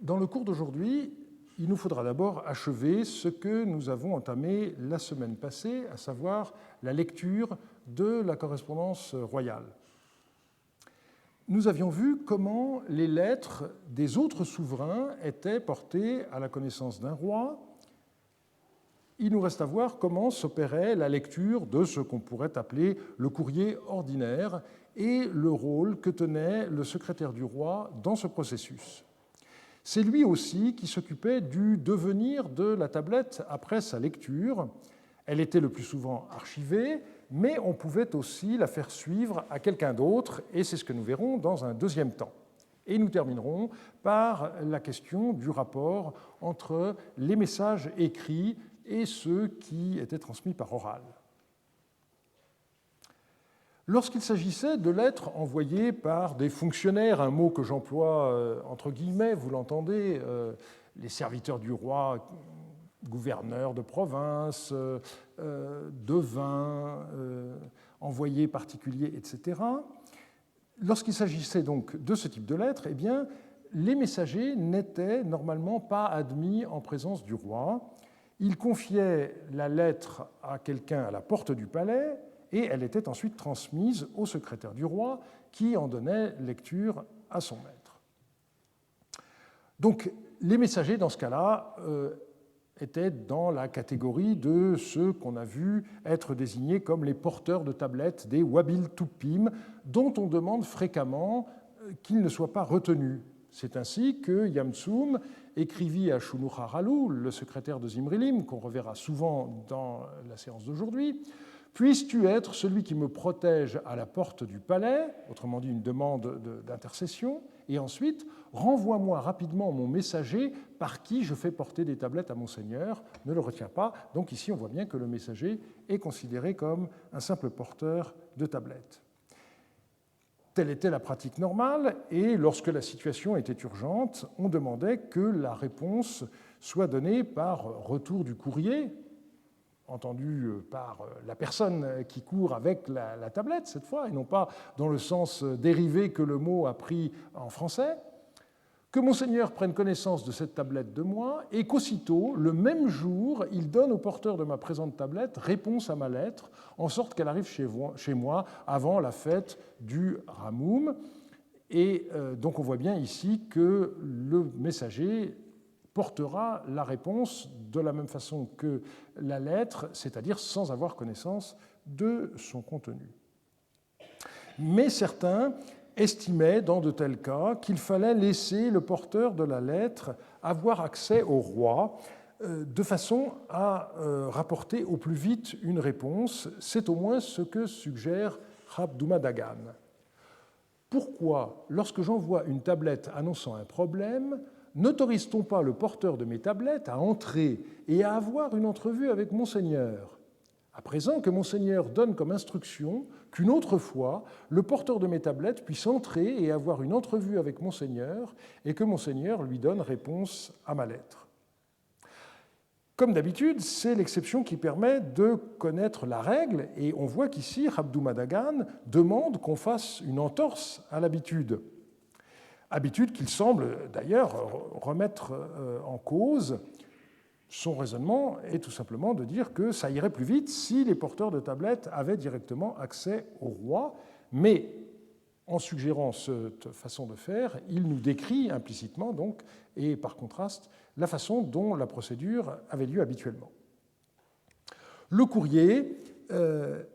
Dans le cours d'aujourd'hui, il nous faudra d'abord achever ce que nous avons entamé la semaine passée, à savoir la lecture de la correspondance royale. Nous avions vu comment les lettres des autres souverains étaient portées à la connaissance d'un roi. Il nous reste à voir comment s'opérait la lecture de ce qu'on pourrait appeler le courrier ordinaire et le rôle que tenait le secrétaire du roi dans ce processus. C'est lui aussi qui s'occupait du devenir de la tablette après sa lecture. Elle était le plus souvent archivée, mais on pouvait aussi la faire suivre à quelqu'un d'autre, et c'est ce que nous verrons dans un deuxième temps. Et nous terminerons par la question du rapport entre les messages écrits et ceux qui étaient transmis par oral. Lorsqu'il s'agissait de lettres envoyées par des fonctionnaires, un mot que j'emploie entre guillemets, vous l'entendez, les serviteurs du roi, gouverneurs de province, devins, envoyés particuliers, etc. Lorsqu'il s'agissait donc de ce type de lettres, eh bien, les messagers n'étaient normalement pas admis en présence du roi. Ils confiaient la lettre à quelqu'un à la porte du palais, et elle était ensuite transmise au secrétaire du roi qui en donnait lecture à son maître. Donc les messagers, dans ce cas-là, étaient dans la catégorie de ceux qu'on a vu être désignés comme les porteurs de tablettes, des wabil tupim, dont on demande fréquemment qu'ils ne soient pas retenus. C'est ainsi que Yamtsum écrivit à Shunu-Haralu, le secrétaire de Zimrilim, qu'on reverra souvent dans la séance d'aujourd'hui: « Puisses-tu être celui qui me protège à la porte du palais », autrement dit une demande d'intercession, et ensuite « renvoie-moi rapidement mon messager par qui je fais porter des tablettes à mon seigneur, ne le retiens pas ». Donc ici on voit bien que le messager est considéré comme un simple porteur de tablettes. Telle était la pratique normale, et lorsque la situation était urgente, on demandait que la réponse soit donnée par retour du courrier, entendu par la personne qui court avec la tablette cette fois, et non pas dans le sens dérivé que le mot a pris en français, que Monseigneur prenne connaissance de cette tablette de moi, et qu'aussitôt, le même jour, il donne au porteur de ma présente tablette réponse à ma lettre, en sorte qu'elle arrive chez moi avant la fête du Ramoum. Et donc on voit bien ici que le messager portera la réponse de la même façon que la lettre, c'est-à-dire sans avoir connaissance de son contenu. Mais certains estimaient, dans de tels cas, qu'il fallait laisser le porteur de la lettre avoir accès au roi, de façon à rapporter au plus vite une réponse. C'est au moins ce que suggère Rabdouma Dagan. Pourquoi, lorsque j'envoie une tablette annonçant un problème, n'autorise-t-on pas le porteur de mes tablettes à entrer et à avoir une entrevue avec Monseigneur, à présent que Monseigneur donne comme instruction qu'une autre fois, le porteur de mes tablettes puisse entrer et avoir une entrevue avec Monseigneur, et que Monseigneur lui donne réponse à ma lettre. Comme d'habitude, c'est l'exception qui permet de connaître la règle, et on voit qu'ici, Rabdouma Dagan demande qu'on fasse une entorse à l'habitude. Habitude qu'il semble d'ailleurs remettre en cause. Son raisonnement est tout simplement de dire que ça irait plus vite si les porteurs de tablettes avaient directement accès au roi, mais en suggérant cette façon de faire, il nous décrit implicitement, donc, et par contraste, la façon dont la procédure avait lieu habituellement. Le courrier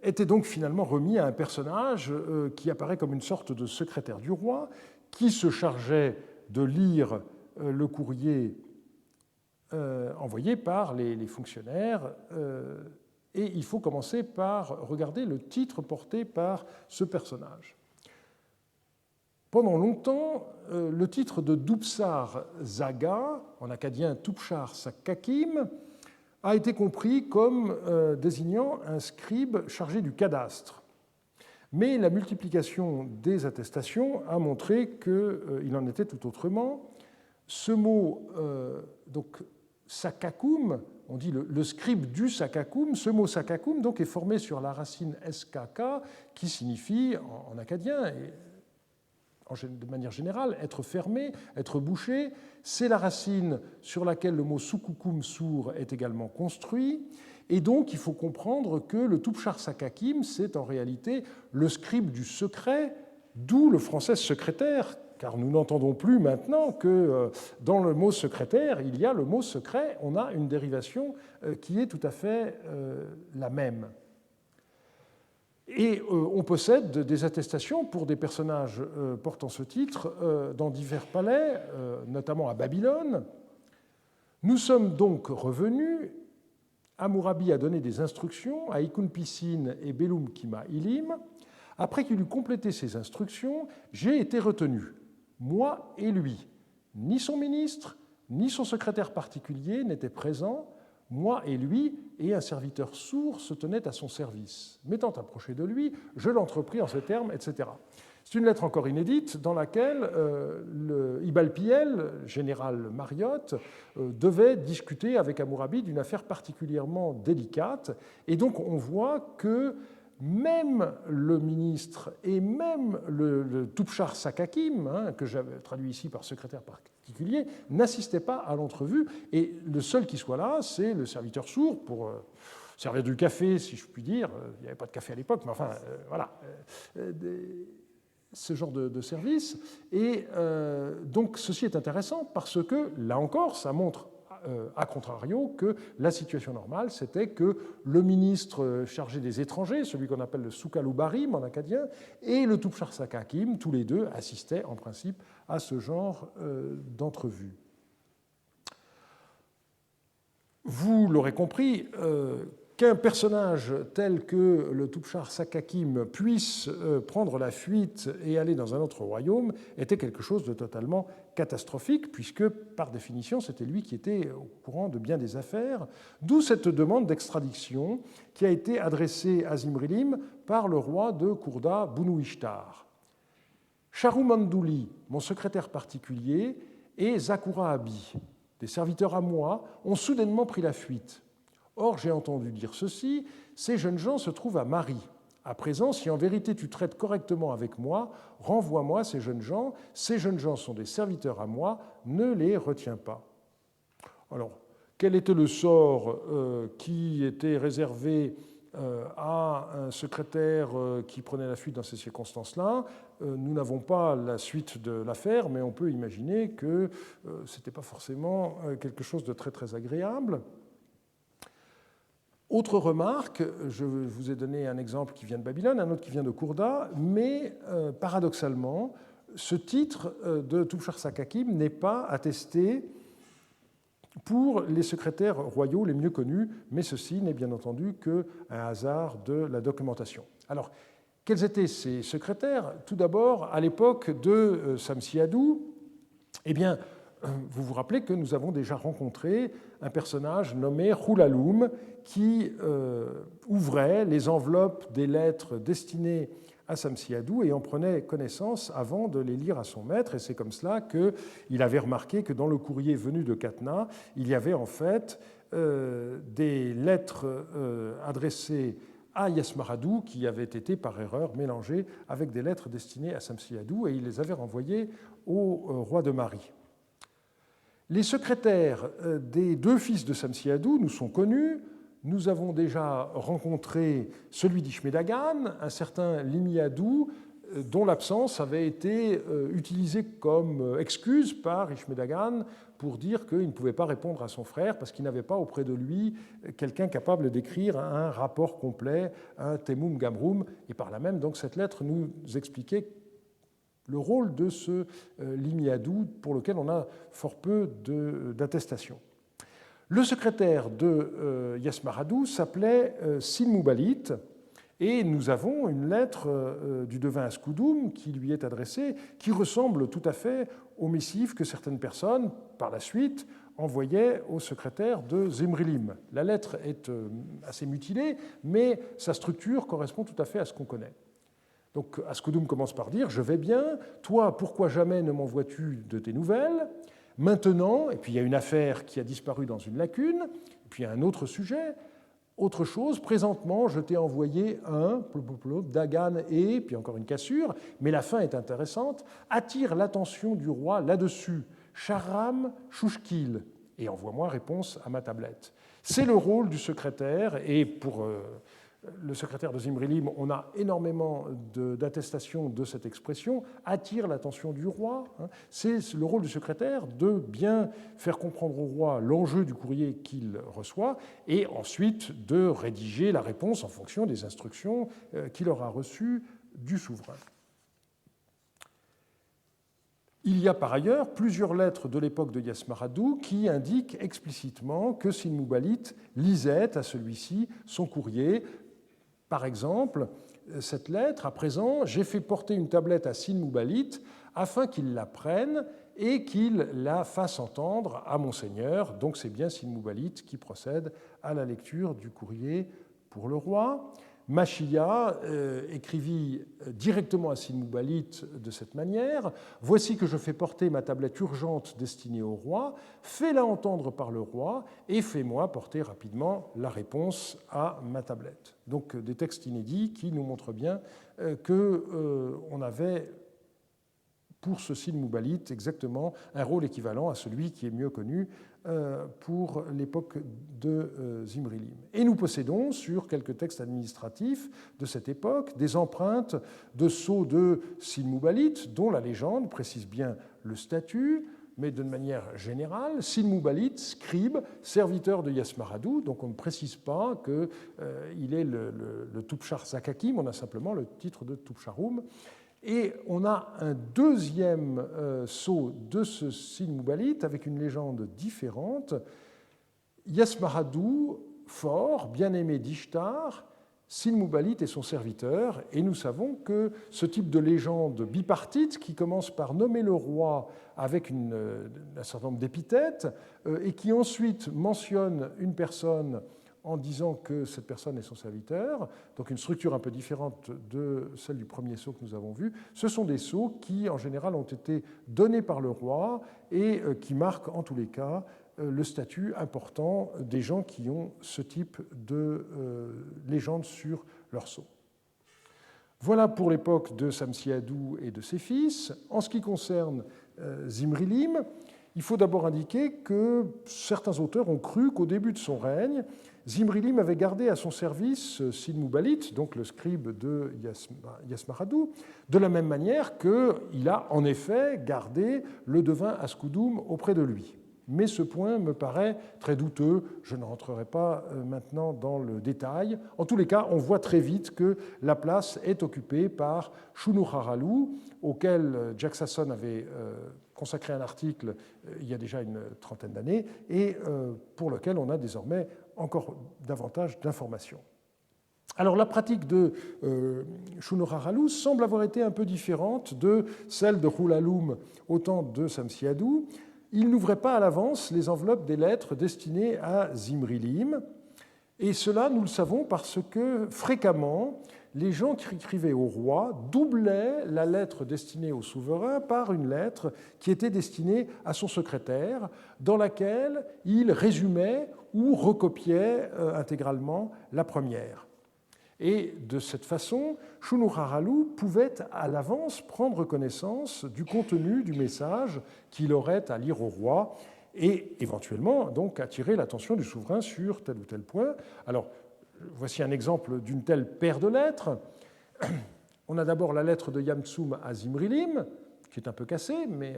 était donc finalement remis à un personnage qui apparaît comme une sorte de secrétaire du roi, qui se chargeait de lire le courrier envoyé par les fonctionnaires. Et il faut commencer par regarder le titre porté par ce personnage. Pendant longtemps, le titre de Dupsar Zaga, en acadien Tupshar Sakakim, a été compris comme désignant un scribe chargé du cadastre. Mais la multiplication des attestations a montré qu'il en était tout autrement. Ce mot, donc Sakakum, on dit le scribe du Sakakum, ce mot Sakakum donc, est formé sur la racine SKK qui signifie en acadien, et de manière générale, être fermé, être bouché. C'est la racine sur laquelle le mot sukukum, sourd, est également construit. Et donc, il faut comprendre que le Tupshar Sakakim, c'est en réalité le scribe du secret, d'où le français secrétaire, car nous n'entendons plus maintenant que dans le mot secrétaire, il y a le mot secret. On a une dérivation qui est tout à fait la même. Et on possède des attestations pour des personnages portant ce titre dans divers palais, notamment à Babylone. Nous sommes donc revenus. Hammurabi a donné des instructions à Ikun-Pisin et Belum-Kima-Ilim. Après qu'il eut complété ces instructions, j'ai été retenu, moi et lui. Ni son ministre, ni son secrétaire particulier n'étaient présents. Moi et lui, et un serviteur sourd se tenait à son service. M'étant approché de lui, je l'entrepris en ces termes, etc. C'est une lettre encore inédite dans laquelle Ibalpiel, général Mariotte, devait discuter avec Hammurabi d'une affaire particulièrement délicate. Et donc on voit que même le ministre et même le Tupshar Sakakim, que j'avais traduit ici par secrétaire particulier, n'assistaient pas à l'entrevue. Et le seul qui soit là, c'est le serviteur sourd pour servir du café, si je puis dire. Il n'y avait pas de café à l'époque, mais enfin, voilà. Ce genre de service. Et donc ceci est intéressant parce que, là encore, ça montre a contrario que la situation normale, c'était que le ministre chargé des étrangers, celui qu'on appelle le Sukalubarim en acadien, et le Tupshar Sakakim, tous les deux assistaient en principe à ce genre d'entrevue. Vous l'aurez compris, qu'un personnage tel que le Tupshar Sakakim puisse prendre la fuite et aller dans un autre royaume était quelque chose de totalement catastrophique, puisque, par définition, c'était lui qui était au courant de bien des affaires, d'où cette demande d'extradiction qui a été adressée à Zimrilim par le roi de Kourda, Bunu-Ishtar. Sharumandouli, mon secrétaire particulier, et Zakura Abi, des serviteurs à moi, ont soudainement pris la fuite. Or, j'ai entendu dire ceci, ces jeunes gens se trouvent à Mari. À présent, si en vérité tu traites correctement avec moi, renvoie-moi ces jeunes gens. Ces jeunes gens sont des serviteurs à moi, ne les retiens pas. Alors, quel était le sort qui était réservé à un secrétaire qui prenait la fuite dans ces circonstances-là? Nous n'avons pas la suite de l'affaire, mais on peut imaginer que ce n'était pas forcément quelque chose de très, très agréable. Autre remarque, je vous ai donné un exemple qui vient de Babylone, un autre qui vient de Kourda, mais paradoxalement, ce titre de Tupshar Sakakim n'est pas attesté pour les secrétaires royaux les mieux connus, mais ceci n'est bien entendu qu'un hasard de la documentation. Alors, quels étaient ces secrétaires? Tout d'abord, à l'époque de Samsiadou, eh bien, vous vous rappelez que nous avons déjà rencontré un personnage nommé Hulaloum qui ouvrait les enveloppes des lettres destinées à Samsiadou et en prenait connaissance avant de les lire à son maître. Et c'est comme cela qu'il avait remarqué que dans le courrier venu de Katna, il y avait en fait des lettres adressées à Yasmaradou qui avaient été par erreur mélangées avec des lettres destinées à Samsiadou et il les avait renvoyées au roi de Mari. Les secrétaires des deux fils de Samsiadou nous sont connus. Nous avons déjà rencontré celui d'Ishmedagan, un certain Limiadou, dont l'absence avait été utilisée comme excuse par Ishmedagan pour dire qu'il ne pouvait pas répondre à son frère parce qu'il n'avait pas auprès de lui quelqu'un capable d'écrire un rapport complet, un Temum Gamrum, et par là même, donc, cette lettre nous expliquait le rôle de ce Limiadou pour lequel on a fort peu d'attestations. Le secrétaire de Yasmaradou s'appelait Silmubalit et nous avons une lettre du devin Askoudoum qui lui est adressée, qui ressemble tout à fait aux missives que certaines personnes, par la suite, envoyaient au secrétaire de Zimrilim. La lettre est assez mutilée, mais sa structure correspond tout à fait à ce qu'on connaît. Donc Askoudoum commence par dire « Je vais bien, toi, pourquoi jamais ne m'envoies-tu de tes nouvelles ? Maintenant, et puis il y a une affaire qui a disparu dans une lacune, et puis il y a un autre sujet, Autre chose, présentement, je t'ai envoyé un, Dagan et, puis encore une cassure, mais la fin est intéressante, attire l'attention du roi là-dessus, Sharam Shushkil, et envoie-moi réponse à ma tablette. C'est le rôle du secrétaire, et pour le secrétaire de Zimrilim, on a énormément d'attestations de cette expression, attire l'attention du roi. C'est le rôle du secrétaire de bien faire comprendre au roi l'enjeu du courrier qu'il reçoit et ensuite de rédiger la réponse en fonction des instructions qu'il aura reçues du souverain. Il y a par ailleurs plusieurs lettres de l'époque de Yasmaradou qui indiquent explicitement que Sin-Muballit lisait à celui-ci son courrier. Par exemple, cette lettre, à présent, j'ai fait porter une tablette à Sin-Muballit afin qu'il la prenne et qu'il la fasse entendre à mon seigneur. Donc c'est bien Sin-Muballit qui procède à la lecture du courrier pour le roi. Machia écrivit directement à Sin-Muballit de cette manière: « Voici que je fais porter ma tablette urgente destinée au roi, fais-la entendre par le roi et fais-moi porter rapidement la réponse à ma tablette. » Donc des textes inédits qui nous montrent bien qu'on avait pour ce Sin-Muballit exactement un rôle équivalent à celui qui est mieux connu pour l'époque de Zimrilim. Et nous possédons, sur quelques textes administratifs de cette époque, des empreintes de sceaux de Sin-Muballit, dont la légende précise bien le statut, mais d'une manière générale, Sin-Muballit, scribe, serviteur de Yasmaradou, donc on ne précise pas qu'il est le Tupchar Zakakim, on a simplement le titre de Tupcharum. Et on a un deuxième sceau de ce Sin-Muballit avec une légende différente. Yasmaradou, fort, bien-aimé d'Ishtar, Sin-Muballit est son serviteur, et nous savons que ce type de légende bipartite, qui commence par nommer le roi avec un certain nombre d'épithètes, et qui ensuite mentionne une personne en disant que cette personne est son serviteur, donc une structure un peu différente de celle du premier sceau que nous avons vu, ce sont des sceaux qui, en général, ont été donnés par le roi et qui marquent, en tous les cas, le statut important des gens qui ont ce type de légende sur leur sceau. Voilà pour l'époque de Samsiadou et de ses fils. En ce qui concerne Zimrilim, il faut d'abord indiquer que certains auteurs ont cru qu'au début de son règne, Zimrilim avait gardé à son service Sin-Muballit, donc le scribe de Yasmaradou, de la même manière qu'il a en effet gardé le devin Askoudoum auprès de lui. Mais ce point me paraît très douteux, je ne rentrerai pas maintenant dans le détail. En tous les cas, on voit très vite que la place est occupée par Shunuraralu, auquel Jack Sasson avait consacré un article il y a déjà une trentaine d'années, et pour lequel on a désormais encore davantage d'informations. Alors la pratique de Shunuraralu semble avoir été un peu différente de celle de Hulaloum au temps de Samsiadou. Il n'ouvrait pas à l'avance les enveloppes des lettres destinées à Zimrilim, et cela, nous le savons, parce que fréquemment, les gens qui écrivaient au roi doublaient la lettre destinée au souverain par une lettre qui était destinée à son secrétaire, dans laquelle il résumait ou recopiait intégralement la première. Et de cette façon, Shunuraralu pouvait à l'avance prendre connaissance du contenu du message qu'il aurait à lire au roi et éventuellement donc attirer l'attention du souverain sur tel ou tel point. Alors, voici un exemple d'une telle paire de lettres. On a d'abord la lettre de Yamtsum à Zimrilim, qui est un peu cassée, mais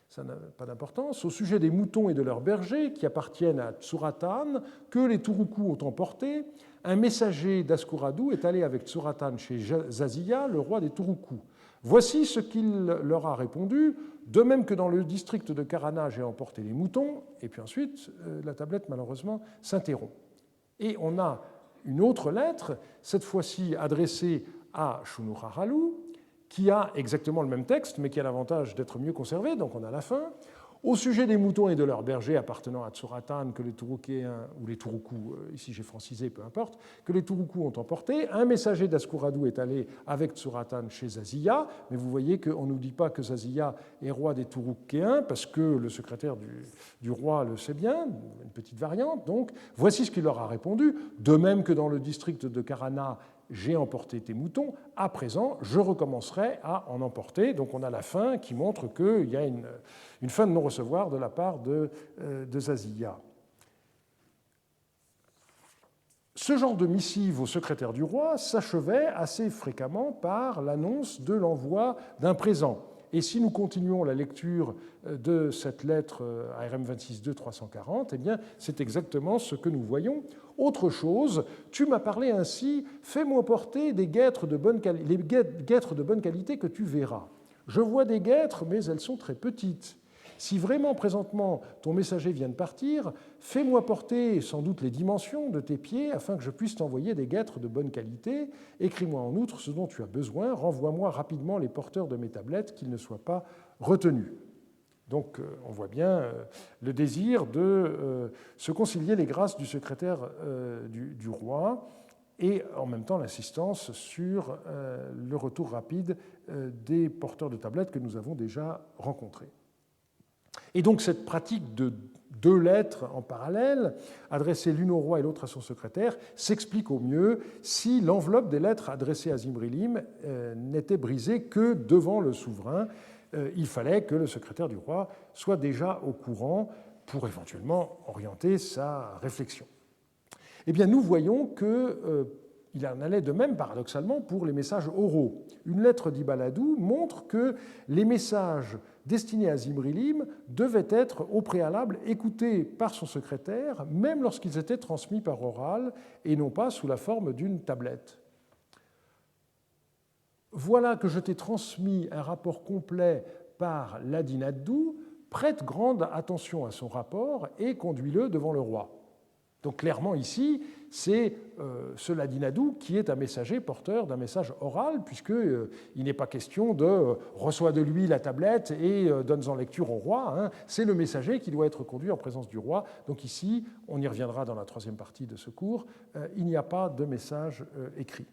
ça n'a pas d'importance, au sujet des moutons et de leurs bergers qui appartiennent à Tsuratan, que les Turukus ont emportés. Un messager d'Askouradou est allé avec Tsuratan chez Zaziya, le roi des Turukus. Voici ce qu'il leur a répondu, de même que dans le district de Karana, j'ai emporté les moutons, et puis ensuite, la tablette, malheureusement, s'interrompt. Et on a une autre lettre, cette fois-ci adressée à Shunuraralu, qui a exactement le même texte, mais qui a l'avantage d'être mieux conservé, donc on a la fin. « Au sujet des moutons et de leurs bergers appartenant à Tsuratan, que les Turukéens, ou les Turukus, ici j'ai francisé, peu importe, que les Turukus ont emporté, un messager d'Askuradou est allé avec Tsuratan chez Zaziya, mais vous voyez qu'on ne nous dit pas que Zaziya est roi des Turukéens, parce que le secrétaire du roi le sait bien, une petite variante, donc voici ce qu'il leur a répondu, de même que dans le district de Karana, j'ai emporté tes moutons, à présent, je recommencerai à en emporter. Donc on a la fin qui montre qu'il y a une fin de non-recevoir de la part de Zaziya. Ce genre de missive au secrétaire du roi s'achevait assez fréquemment par l'annonce de l'envoi d'un présent. Et si nous continuons la lecture de cette lettre ARM 26.2 340, eh bien, c'est exactement ce que nous voyons. Autre chose, tu m'as parlé ainsi, fais-moi porter des guêtres de bonne les guêtres de bonne qualité que tu verras. Je vois des guêtres, mais elles sont très petites. Si vraiment présentement ton messager vient de partir, fais-moi porter sans doute les dimensions de tes pieds afin que je puisse t'envoyer des guêtres de bonne qualité. Écris-moi en outre ce dont tu as besoin. Renvoie-moi rapidement les porteurs de mes tablettes, qu'ils ne soient pas retenus. Donc on voit bien le désir de se concilier les grâces du secrétaire du roi et en même temps l'insistance sur le retour rapide des porteurs de tablettes que nous avons déjà rencontrés. Et donc cette pratique de deux lettres en parallèle, adressées l'une au roi et l'autre à son secrétaire, s'explique au mieux si l'enveloppe des lettres adressées à Zimrilim n'était brisée que devant le souverain. Il fallait que le secrétaire du roi soit déjà au courant pour éventuellement orienter sa réflexion. Eh bien, nous voyons qu'il en allait de même, paradoxalement, pour les messages oraux. Une lettre d'Ibaladou montre que les messages destinés à Zimrilim devaient être au préalable écoutés par son secrétaire, même lorsqu'ils étaient transmis par oral et non pas sous la forme d'une tablette. Voilà que je t'ai transmis un rapport complet par Ladinadou, prête grande attention à son rapport et conduis-le devant le roi. Donc clairement ici, c'est ce Ladinadou qui est un messager porteur d'un message oral, puisqu'il n'est pas question de reçois de lui la tablette et donne-en lecture au roi. Hein. C'est le messager qui doit être conduit en présence du roi. Donc ici, on y reviendra dans la troisième partie de ce cours, il n'y a pas de message écrit.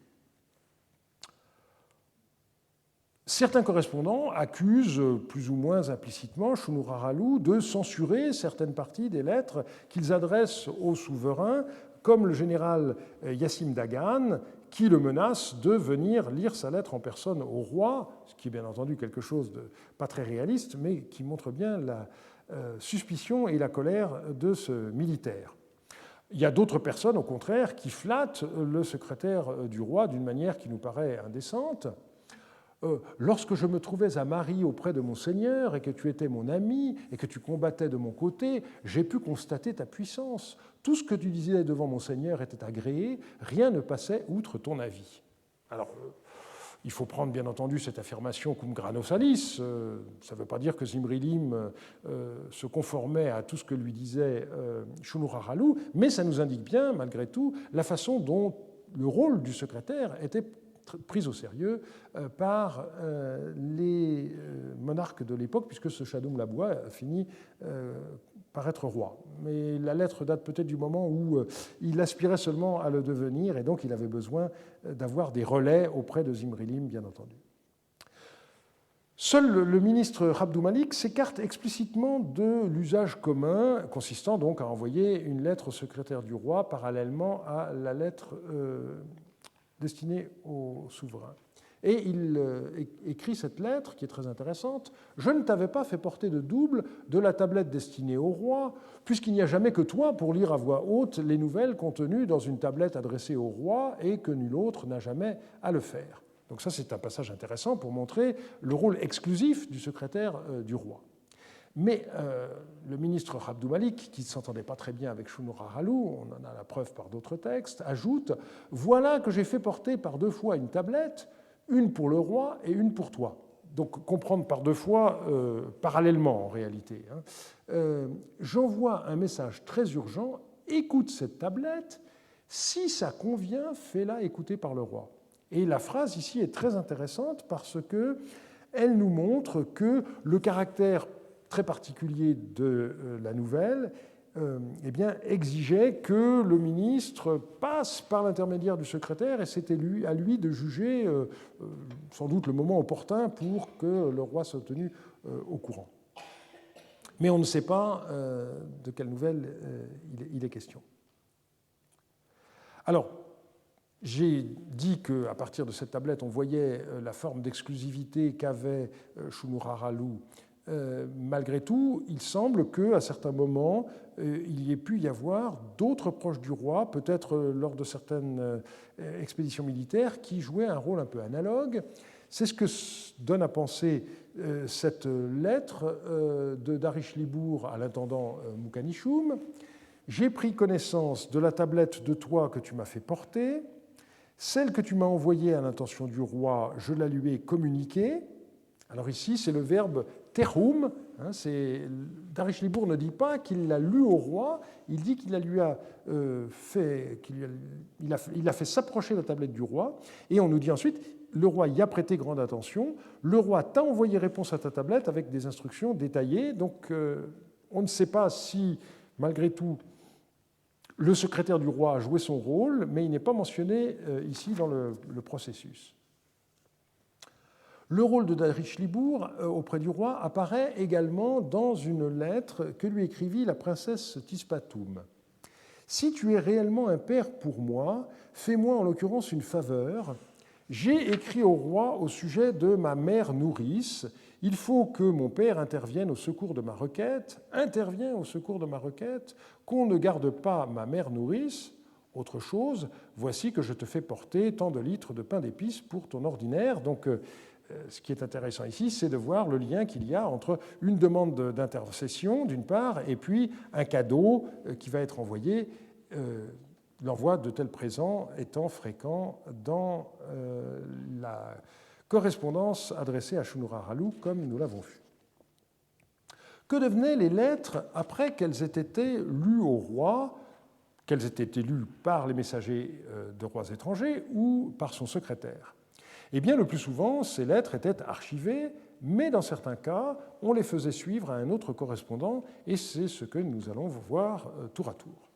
Certains correspondants accusent plus ou moins implicitement Shunuraralu de censurer certaines parties des lettres qu'ils adressent au souverain, comme le général Yassim Dagan, qui le menace de venir lire sa lettre en personne au roi, ce qui est bien entendu quelque chose de pas très réaliste, mais qui montre bien la suspicion et la colère de ce militaire. Il y a d'autres personnes, au contraire, qui flattent le secrétaire du roi d'une manière qui nous paraît indécente. Lorsque je me trouvais à Marie auprès de mon Seigneur et que tu étais mon ami et que tu combattais de mon côté, j'ai pu constater ta puissance. Tout ce que tu disais devant mon Seigneur était agréé, rien ne passait outre ton avis. Alors, il faut prendre bien entendu cette affirmation cum grano salis. Ça ne veut pas dire que Zimrilim se conformait à tout ce que lui disait Shunuraralu, mais ça nous indique bien, malgré tout, la façon dont le rôle du secrétaire était prise au sérieux par les monarques de l'époque, puisque ce Shadoum Labua a fini par être roi. Mais la lettre date peut-être du moment où il aspirait seulement à le devenir, et donc il avait besoin d'avoir des relais auprès de Zimrilim, bien entendu. Seul le ministre Abdou Malik s'écarte explicitement de l'usage commun, consistant donc à envoyer une lettre au secrétaire du roi parallèlement à la lettre destinée au souverain. Et il écrit cette lettre, qui est très intéressante. « Je ne t'avais pas fait porter de double de la tablette destinée au roi, puisqu'il n'y a jamais que toi pour lire à voix haute les nouvelles contenues dans une tablette adressée au roi et que nul autre n'a jamais à le faire. » Donc ça, c'est un passage intéressant pour montrer le rôle exclusif du secrétaire du roi. Mais le ministre Abdou Malik, qui ne s'entendait pas très bien avec Shunuraralu, on en a la preuve par d'autres textes, ajoute « Voilà que j'ai fait porter par 2 fois une tablette, une pour le roi et une pour toi. » Donc comprendre par 2 fois parallèlement en réalité. J'envoie un message très urgent, écoute cette tablette, si ça convient, fais-la écouter par le roi. Et la phrase ici est très intéressante parce qu'elle nous montre que le caractère très particulier de la nouvelle, eh bien, exigeait que le ministre passe par l'intermédiaire du secrétaire, et c'était à lui de juger sans doute le moment opportun pour que le roi soit tenu au courant. Mais on ne sait pas de quelle nouvelle il est question. Alors, j'ai dit qu'à partir de cette tablette, on voyait la forme d'exclusivité qu'avait Shunuraralu. Malgré tout, il semble qu'à certains moments, il y ait pu y avoir d'autres proches du roi, peut-être lors de certaines expéditions militaires, qui jouaient un rôle un peu analogue. C'est ce que donne à penser cette lettre de Darishlibour à l'intendant Mukanishum. J'ai pris connaissance de la tablette de toi que tu m'as fait porter. Celle que tu m'as envoyée à l'intention du roi, je la lui ai communiquée. Alors ici, c'est le verbe terum. Darishlibour ne dit pas qu'il l'a lu au roi, il dit qu'il a fait s'approcher la tablette du roi, et on nous dit ensuite, le roi y a prêté grande attention, le roi t'a envoyé réponse à ta tablette avec des instructions détaillées, donc on ne sait pas si, malgré tout, le secrétaire du roi a joué son rôle, mais il n'est pas mentionné ici dans le processus. Le rôle de Darishlibour auprès du roi apparaît également dans une lettre que lui écrivit la princesse Tispatoum. « Si tu es réellement un père pour moi, fais-moi en l'occurrence une faveur. J'ai écrit au roi au sujet de ma mère nourrice. Il faut que mon père intervienne au secours de ma requête. Interviens au secours de ma requête. Qu'on ne garde pas ma mère nourrice. Autre chose, voici que je te fais porter tant de litres de pain d'épices pour ton ordinaire. » Donc, ce qui est intéressant ici, c'est de voir le lien qu'il y a entre une demande d'intercession, d'une part, et puis un cadeau qui va être envoyé, l'envoi de tels présents étant fréquent dans la correspondance adressée à Shunuraralu, comme nous l'avons vu. Que devenaient les lettres après qu'elles aient été lues au roi, qu'elles aient été lues par les messagers de rois étrangers ou par son secrétaire? Eh bien, le plus souvent, ces lettres étaient archivées, mais dans certains cas, on les faisait suivre à un autre correspondant, et c'est ce que nous allons voir tour à tour.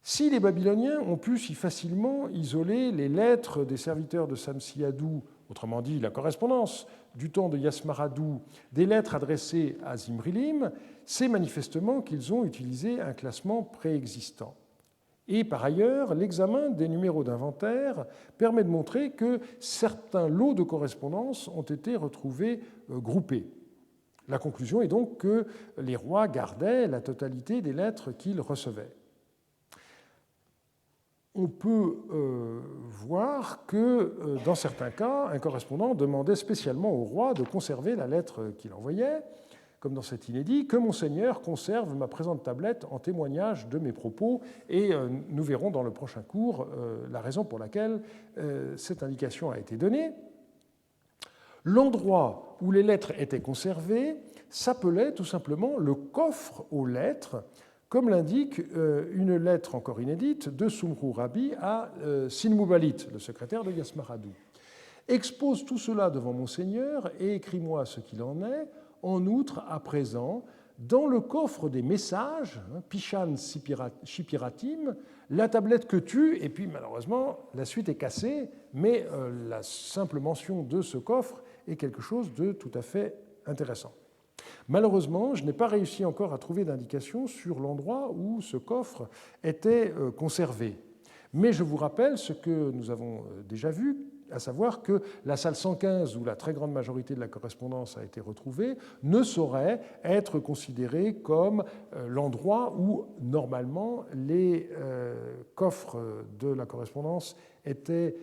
Si les Babyloniens ont pu si facilement isoler les lettres des serviteurs de Samsiadou, autrement dit la correspondance du temps de Yasmaradou, des lettres adressées à Zimrilim, c'est manifestement qu'ils ont utilisé un classement préexistant. Et par ailleurs, l'examen des numéros d'inventaire permet de montrer que certains lots de correspondances ont été retrouvés groupés. La conclusion est donc que les rois gardaient la totalité des lettres qu'ils recevaient. On peut voir que, dans certains cas, un correspondant demandait spécialement au roi de conserver la lettre qu'il envoyait, comme dans cet inédit, que Monseigneur conserve ma présente tablette en témoignage de mes propos, et nous verrons dans le prochain cours la raison pour laquelle cette indication a été donnée. L'endroit où les lettres étaient conservées s'appelait tout simplement le coffre aux lettres, comme l'indique une lettre encore inédite de Sumru Rabi à Sinmubalit, le secrétaire de Yasmaradou. Expose tout cela devant Monseigneur et écris-moi ce qu'il en est. En outre, à présent, dans le coffre des messages, Pishan Shipiratim, la tablette que tu, et puis malheureusement, la suite est cassée, mais la simple mention de ce coffre est quelque chose de tout à fait intéressant. Malheureusement, je n'ai pas réussi encore à trouver d'indication sur l'endroit où ce coffre était conservé. Mais je vous rappelle ce que nous avons déjà vu, à savoir que la salle 115, où la très grande majorité de la correspondance a été retrouvée, ne saurait être considérée comme l'endroit où, normalement, les coffres de la correspondance étaient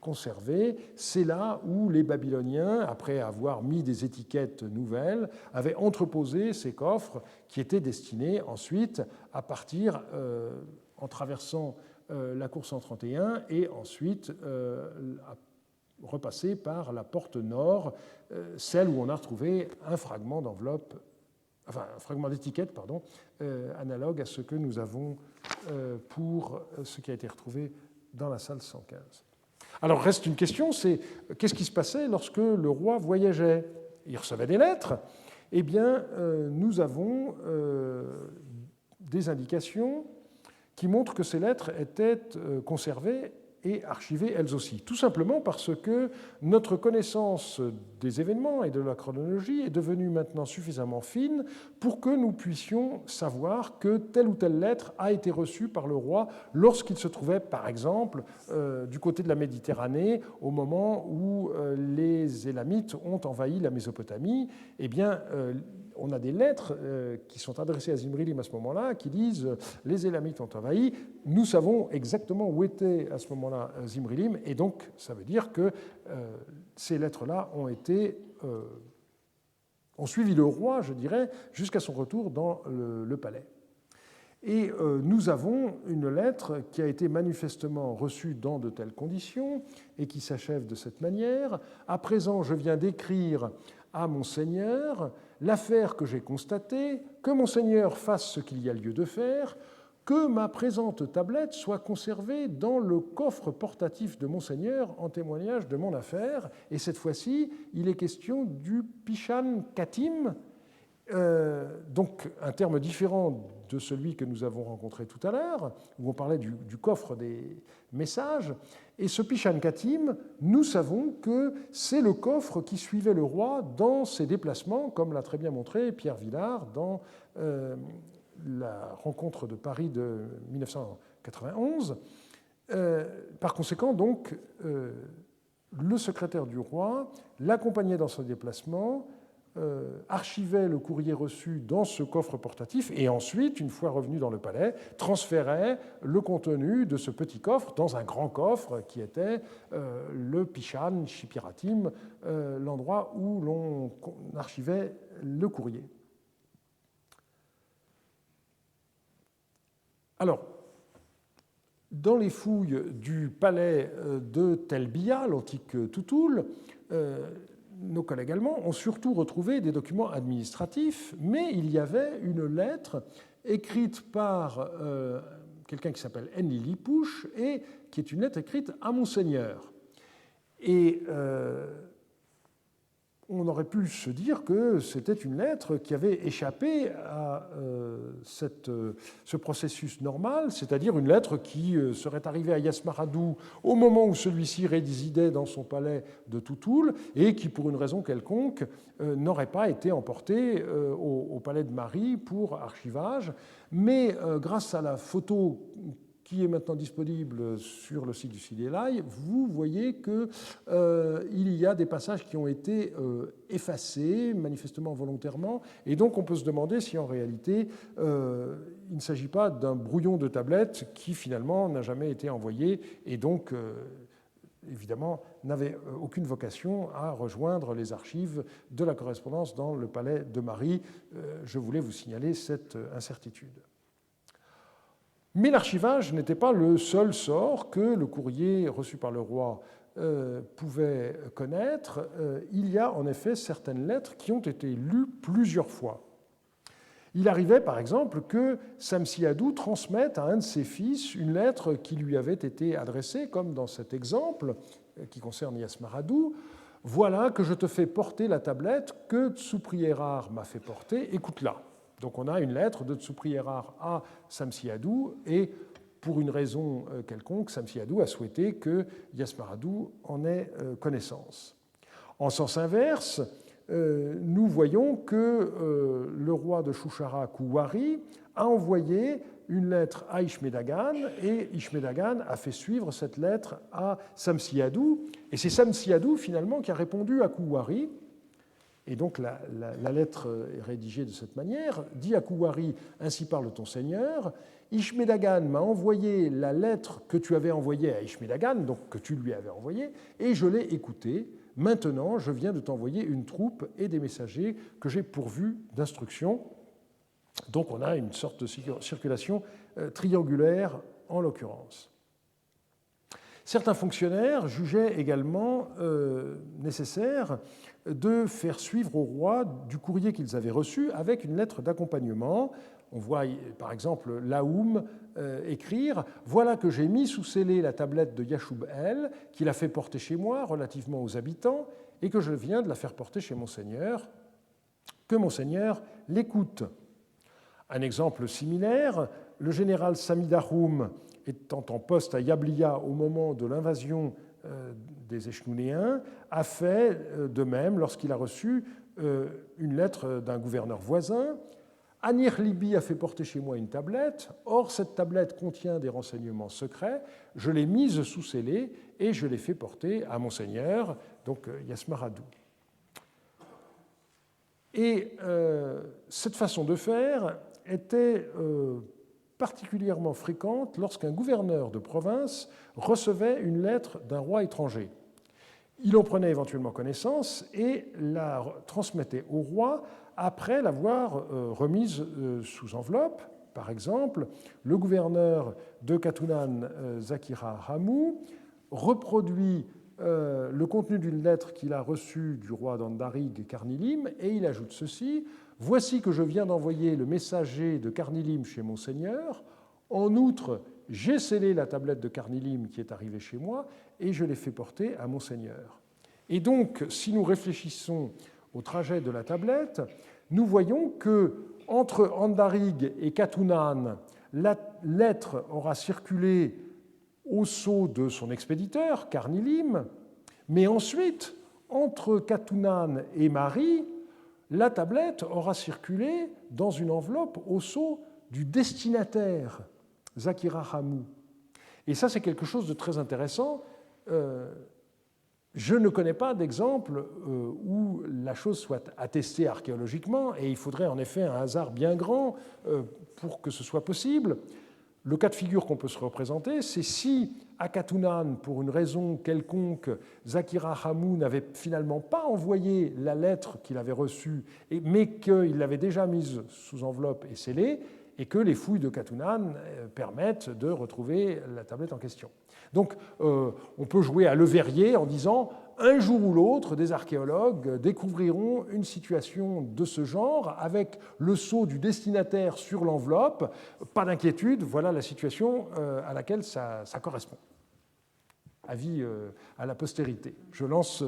conservés. C'est là où les Babyloniens, après avoir mis des étiquettes nouvelles, avaient entreposé ces coffres qui étaient destinés ensuite à partir en traversant la cour 131 et ensuite à repasser par la porte nord, celle où on a retrouvé un fragment d'enveloppe, enfin un fragment d'étiquette, pardon, analogue à ce que nous avons pour ce qui a été retrouvé dans la salle 115. Alors reste une question, c'est qu'est-ce qui se passait lorsque le roi voyageait? il recevait des lettres, eh bien, nous avons des indications qui montrent que ces lettres étaient conservées et archivées elles aussi. Tout simplement parce que notre connaissance des événements et de la chronologie est devenue maintenant suffisamment fine pour que nous puissions savoir que telle ou telle lettre a été reçue par le roi lorsqu'il se trouvait, par exemple, du côté de la Méditerranée, au moment où les Élamites ont envahi la Mésopotamie. Eh bien, on a des lettres qui sont adressées à Zimrilim à ce moment-là, qui disent « les Élamites ont envahi ». Nous savons exactement où était à ce moment-là Zimrilim, et donc ça veut dire que ces lettres-là ont suivi le roi, je dirais, jusqu'à son retour dans le palais. Et nous avons une lettre qui a été manifestement reçue dans de telles conditions et qui s'achève de cette manière. « À présent, je viens d'écrire à mon Seigneur l'affaire que j'ai constatée, que mon Seigneur fasse ce qu'il y a lieu de faire, que ma présente tablette soit conservée dans le coffre portatif de mon Seigneur en témoignage de mon affaire. » Et cette fois-ci, il est question du Pishan Katim, donc un terme différent de celui que nous avons rencontré tout à l'heure, où on parlait du coffre des messages. Et ce Pishan Katim, nous savons que c'est le coffre qui suivait le roi dans ses déplacements, comme l'a très bien montré Pierre Villard dans la rencontre de Paris de 1991. Par conséquent, donc, le secrétaire du roi l'accompagnait dans son déplacement, archivait le courrier reçu dans ce coffre portatif et ensuite, une fois revenu dans le palais, transférait le contenu de ce petit coffre dans un grand coffre qui était le Pishan Shipiratim, l'endroit où l'on archivait le courrier. Alors, dans les fouilles du palais de Tel Biya, l'antique Toutoul, nos collègues allemands ont surtout retrouvé des documents administratifs, mais il y avait une lettre écrite par quelqu'un qui s'appelle Enlil Lipouche et qui est une lettre écrite à Monseigneur. Et on aurait pu se dire que c'était une lettre qui avait échappé à ce processus normal, c'est-à-dire une lettre qui serait arrivée à Yasmaradou au moment où celui-ci résidait dans son palais de Toutoul et qui, pour une raison quelconque, n'aurait pas été emportée au palais de Marie pour archivage. Mais grâce à la photo qui est maintenant disponible sur le site du CDLI, vous voyez qu'il y a des passages qui ont été effacés, manifestement volontairement, et donc on peut se demander si en réalité il ne s'agit pas d'un brouillon de tablette qui finalement n'a jamais été envoyé, et donc évidemment n'avait aucune vocation à rejoindre les archives de la correspondance dans le palais de Marie. Je voulais vous signaler cette incertitude. Mais l'archivage n'était pas le seul sort que le courrier reçu par le roi pouvait connaître. Il y a en effet certaines lettres qui ont été lues plusieurs fois. Il arrivait par exemple que Samsiadou transmette à un de ses fils une lettre qui lui avait été adressée, comme dans cet exemple qui concerne Yasmaradou. « Voilà que je te fais porter la tablette que Tsupriérar m'a fait porter, écoute-la. » Donc on a une lettre de Tsupriérar à Samsiadou et pour une raison quelconque, Samsiadou a souhaité que Yasmaradou en ait connaissance. En sens inverse, nous voyons que le roi de Shushara, Kouwari, a envoyé une lettre à Ishmedagan et Ishmedagan a fait suivre cette lettre à Samsiadou. Et c'est Samsiadou finalement qui a répondu à Kouwari. Et donc la lettre est rédigée de cette manière. « Dis à Kouwari, ainsi parle ton Seigneur. Ishmedagan m'a envoyé la lettre que tu avais envoyée à Ishmedagan, donc que tu lui avais envoyée, et je l'ai écoutée. Maintenant, je viens de t'envoyer une troupe et des messagers que j'ai pourvus d'instructions. » Donc on a une sorte de circulation triangulaire en l'occurrence. Certains fonctionnaires jugeaient également nécessaire de faire suivre au roi du courrier qu'ils avaient reçu avec une lettre d'accompagnement. On voit par exemple Laoum écrire « Voilà que j'ai mis sous scellé la tablette de Yachoub El, qu'il a fait porter chez moi relativement aux habitants, et que je viens de la faire porter chez Monseigneur, que Monseigneur l'écoute. Un exemple similaire, le général Samidahoum, étant en poste à Yabliya au moment de l'invasion des Echnounéens, a fait de même lorsqu'il a reçu une lettre d'un gouverneur voisin. Anir Libi a fait porter chez moi une tablette. Or, cette tablette contient des renseignements secrets. Je l'ai mise sous scellé et je l'ai fait porter à Monseigneur, donc Yasmaradou. Et cette façon de faire était particulièrement fréquente lorsqu'un gouverneur de province recevait une lettre d'un roi étranger. Il en prenait éventuellement connaissance et la transmettait au roi après l'avoir remise sous enveloppe. Par exemple, le gouverneur de Katunan, Zakira Hamou, reproduit le contenu d'une lettre qu'il a reçue du roi d'Andarig, Karnilim, et il ajoute ceci: « Voici que je viens d'envoyer le messager de Karnilim chez Monseigneur. En outre, j'ai scellé la tablette de Karnilim qui est arrivée chez moi et je l'ai fait porter à Monseigneur. » Et donc, si nous réfléchissons au trajet de la tablette, nous voyons que entre Andarig et Katunan, la lettre aura circulé au sceau de son expéditeur, Karnilim, mais ensuite, entre Katunan et Mari, la tablette aura circulé dans une enveloppe au sceau du destinataire, Zakira Hamou. Et ça, c'est quelque chose de très intéressant. Je ne connais pas d'exemple où la chose soit attestée archéologiquement, et il faudrait en effet un hasard bien grand pour que ce soit possible. Le cas de figure qu'on peut se représenter, c'est si à Katunan, pour une raison quelconque, Zakira Hamou n'avait finalement pas envoyé la lettre qu'il avait reçue, mais qu'il l'avait déjà mise sous enveloppe et scellée, et que les fouilles de Katunan permettent de retrouver la tablette en question. Donc on peut jouer à le verrier en disant un jour ou l'autre, des archéologues découvriront une situation de ce genre avec le sceau du destinataire sur l'enveloppe. Pas d'inquiétude, voilà la situation à laquelle ça correspond. Avis à la postérité. Je lance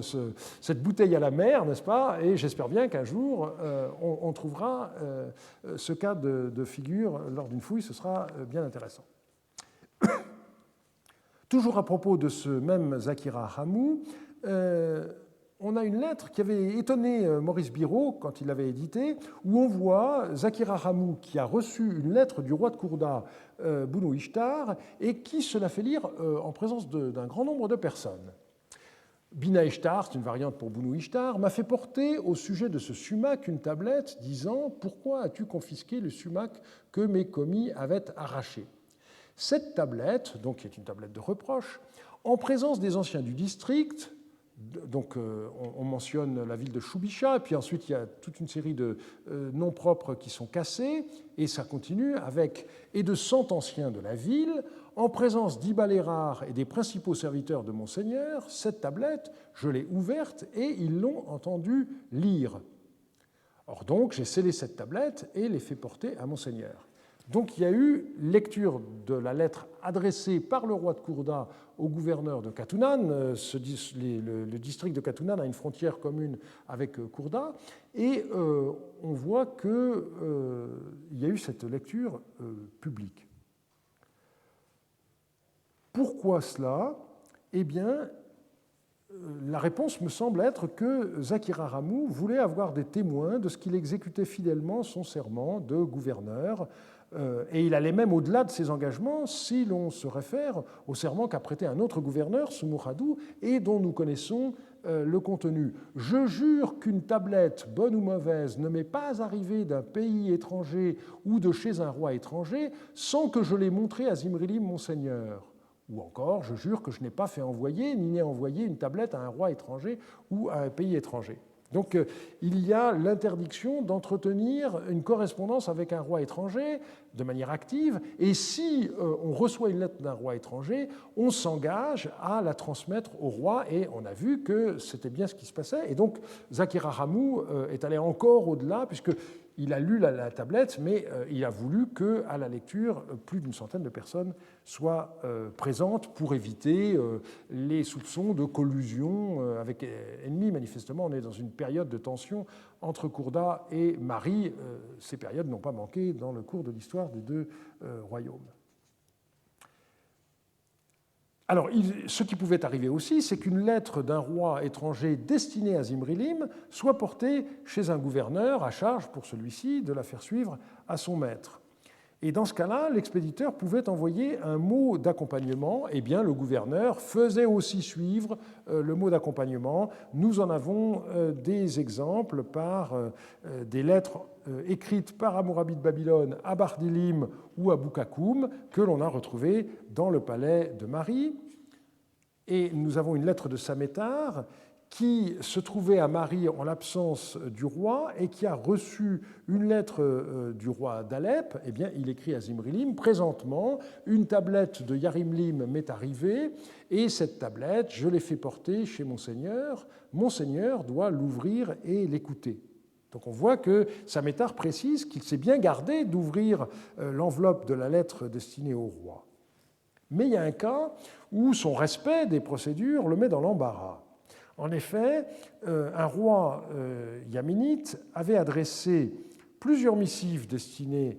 cette bouteille à la mer, n'est-ce pas? Et j'espère bien qu'un jour, on trouvera ce cas de figure lors d'une fouille. Ce sera bien intéressant. Toujours à propos de ce même Zakira Hamou, on a une lettre qui avait étonné Maurice Biraud quand il l'avait édité, où on voit Zakira Hamou qui a reçu une lettre du roi de Kourda, Bounou Ishtar, et qui se la fait lire en présence d'un grand nombre de personnes. Bina Ishtar, c'est une variante pour Bounou Ishtar, m'a fait porter au sujet de ce sumac une tablette disant « Pourquoi as-tu confisqué le sumac que mes commis avaient arraché ?» Cette tablette, donc, qui est une tablette de reproche, en présence des anciens du district, donc on mentionne la ville de Choubisha, et puis ensuite il y a toute une série de noms propres qui sont cassés, et ça continue avec « et de 100 anciens de la ville, en présence d'Ibalérar et des principaux serviteurs de Monseigneur, cette tablette, je l'ai ouverte et ils l'ont entendu lire. Or donc j'ai scellé cette tablette et l'ai fait porter à Monseigneur. » Donc il y a eu lecture de la lettre adressée par le roi de Kourda au gouverneur de Katunan. Le district de Katunan a une frontière commune avec Kourda, et on voit qu'il y a eu cette lecture publique. Pourquoi cela? Eh bien, la réponse me semble être que Zakira Hamou voulait avoir des témoins de ce qu'il exécutait fidèlement son serment de gouverneur. Et il allait même au-delà de ses engagements si l'on se réfère au serment qu'a prêté un autre gouverneur, Sumouradou, et dont nous connaissons le contenu. « Je jure qu'une tablette, bonne ou mauvaise, ne m'est pas arrivée d'un pays étranger ou de chez un roi étranger sans que je l'ai montrée à Zimrilim, mon seigneur. » Ou encore, « Je jure que je n'ai pas fait envoyer, ni n'ai envoyé une tablette à un roi étranger ou à un pays étranger. » Donc il y a l'interdiction d'entretenir une correspondance avec un roi étranger de manière active, et si on reçoit une lettre d'un roi étranger, on s'engage à la transmettre au roi, et on a vu que c'était bien ce qui se passait. Et donc Zakira Hamou est allé encore au-delà, puisque il a lu la tablette, mais il a voulu qu'à la lecture, plus d'une centaine de personnes soient présentes pour éviter les soupçons de collusion avec ennemis. Manifestement, on est dans une période de tension entre Courda et Marie. Ces périodes n'ont pas manqué dans le cours de l'histoire des deux royaumes. Alors, ce qui pouvait arriver aussi, c'est qu'une lettre d'un roi étranger destinée à Zimrilim soit portée chez un gouverneur à charge pour celui-ci de la faire suivre à son maître. Et dans ce cas-là, l'expéditeur pouvait envoyer un mot d'accompagnement. Eh bien, le gouverneur faisait aussi suivre le mot d'accompagnement. Nous en avons des exemples par des lettres écrites par Hammurabi de Babylone à Bardilim ou à Boukakoum que l'on a retrouvées dans le palais de Marie. Et nous avons une lettre de Samétar qui se trouvait à Marie en l'absence du roi et qui a reçu une lettre du roi d'Alep. Eh bien, il écrit à Zimrilim, présentement, une tablette de Yarimlim m'est arrivée, et cette tablette, je l'ai fait porter chez Monseigneur. Monseigneur doit l'ouvrir et l'écouter. Donc on voit que Samétar précise qu'il s'est bien gardé d'ouvrir l'enveloppe de la lettre destinée au roi. Mais il y a un cas où son respect des procédures le met dans l'embarras. En effet, un roi yéménite avait adressé plusieurs missives destinées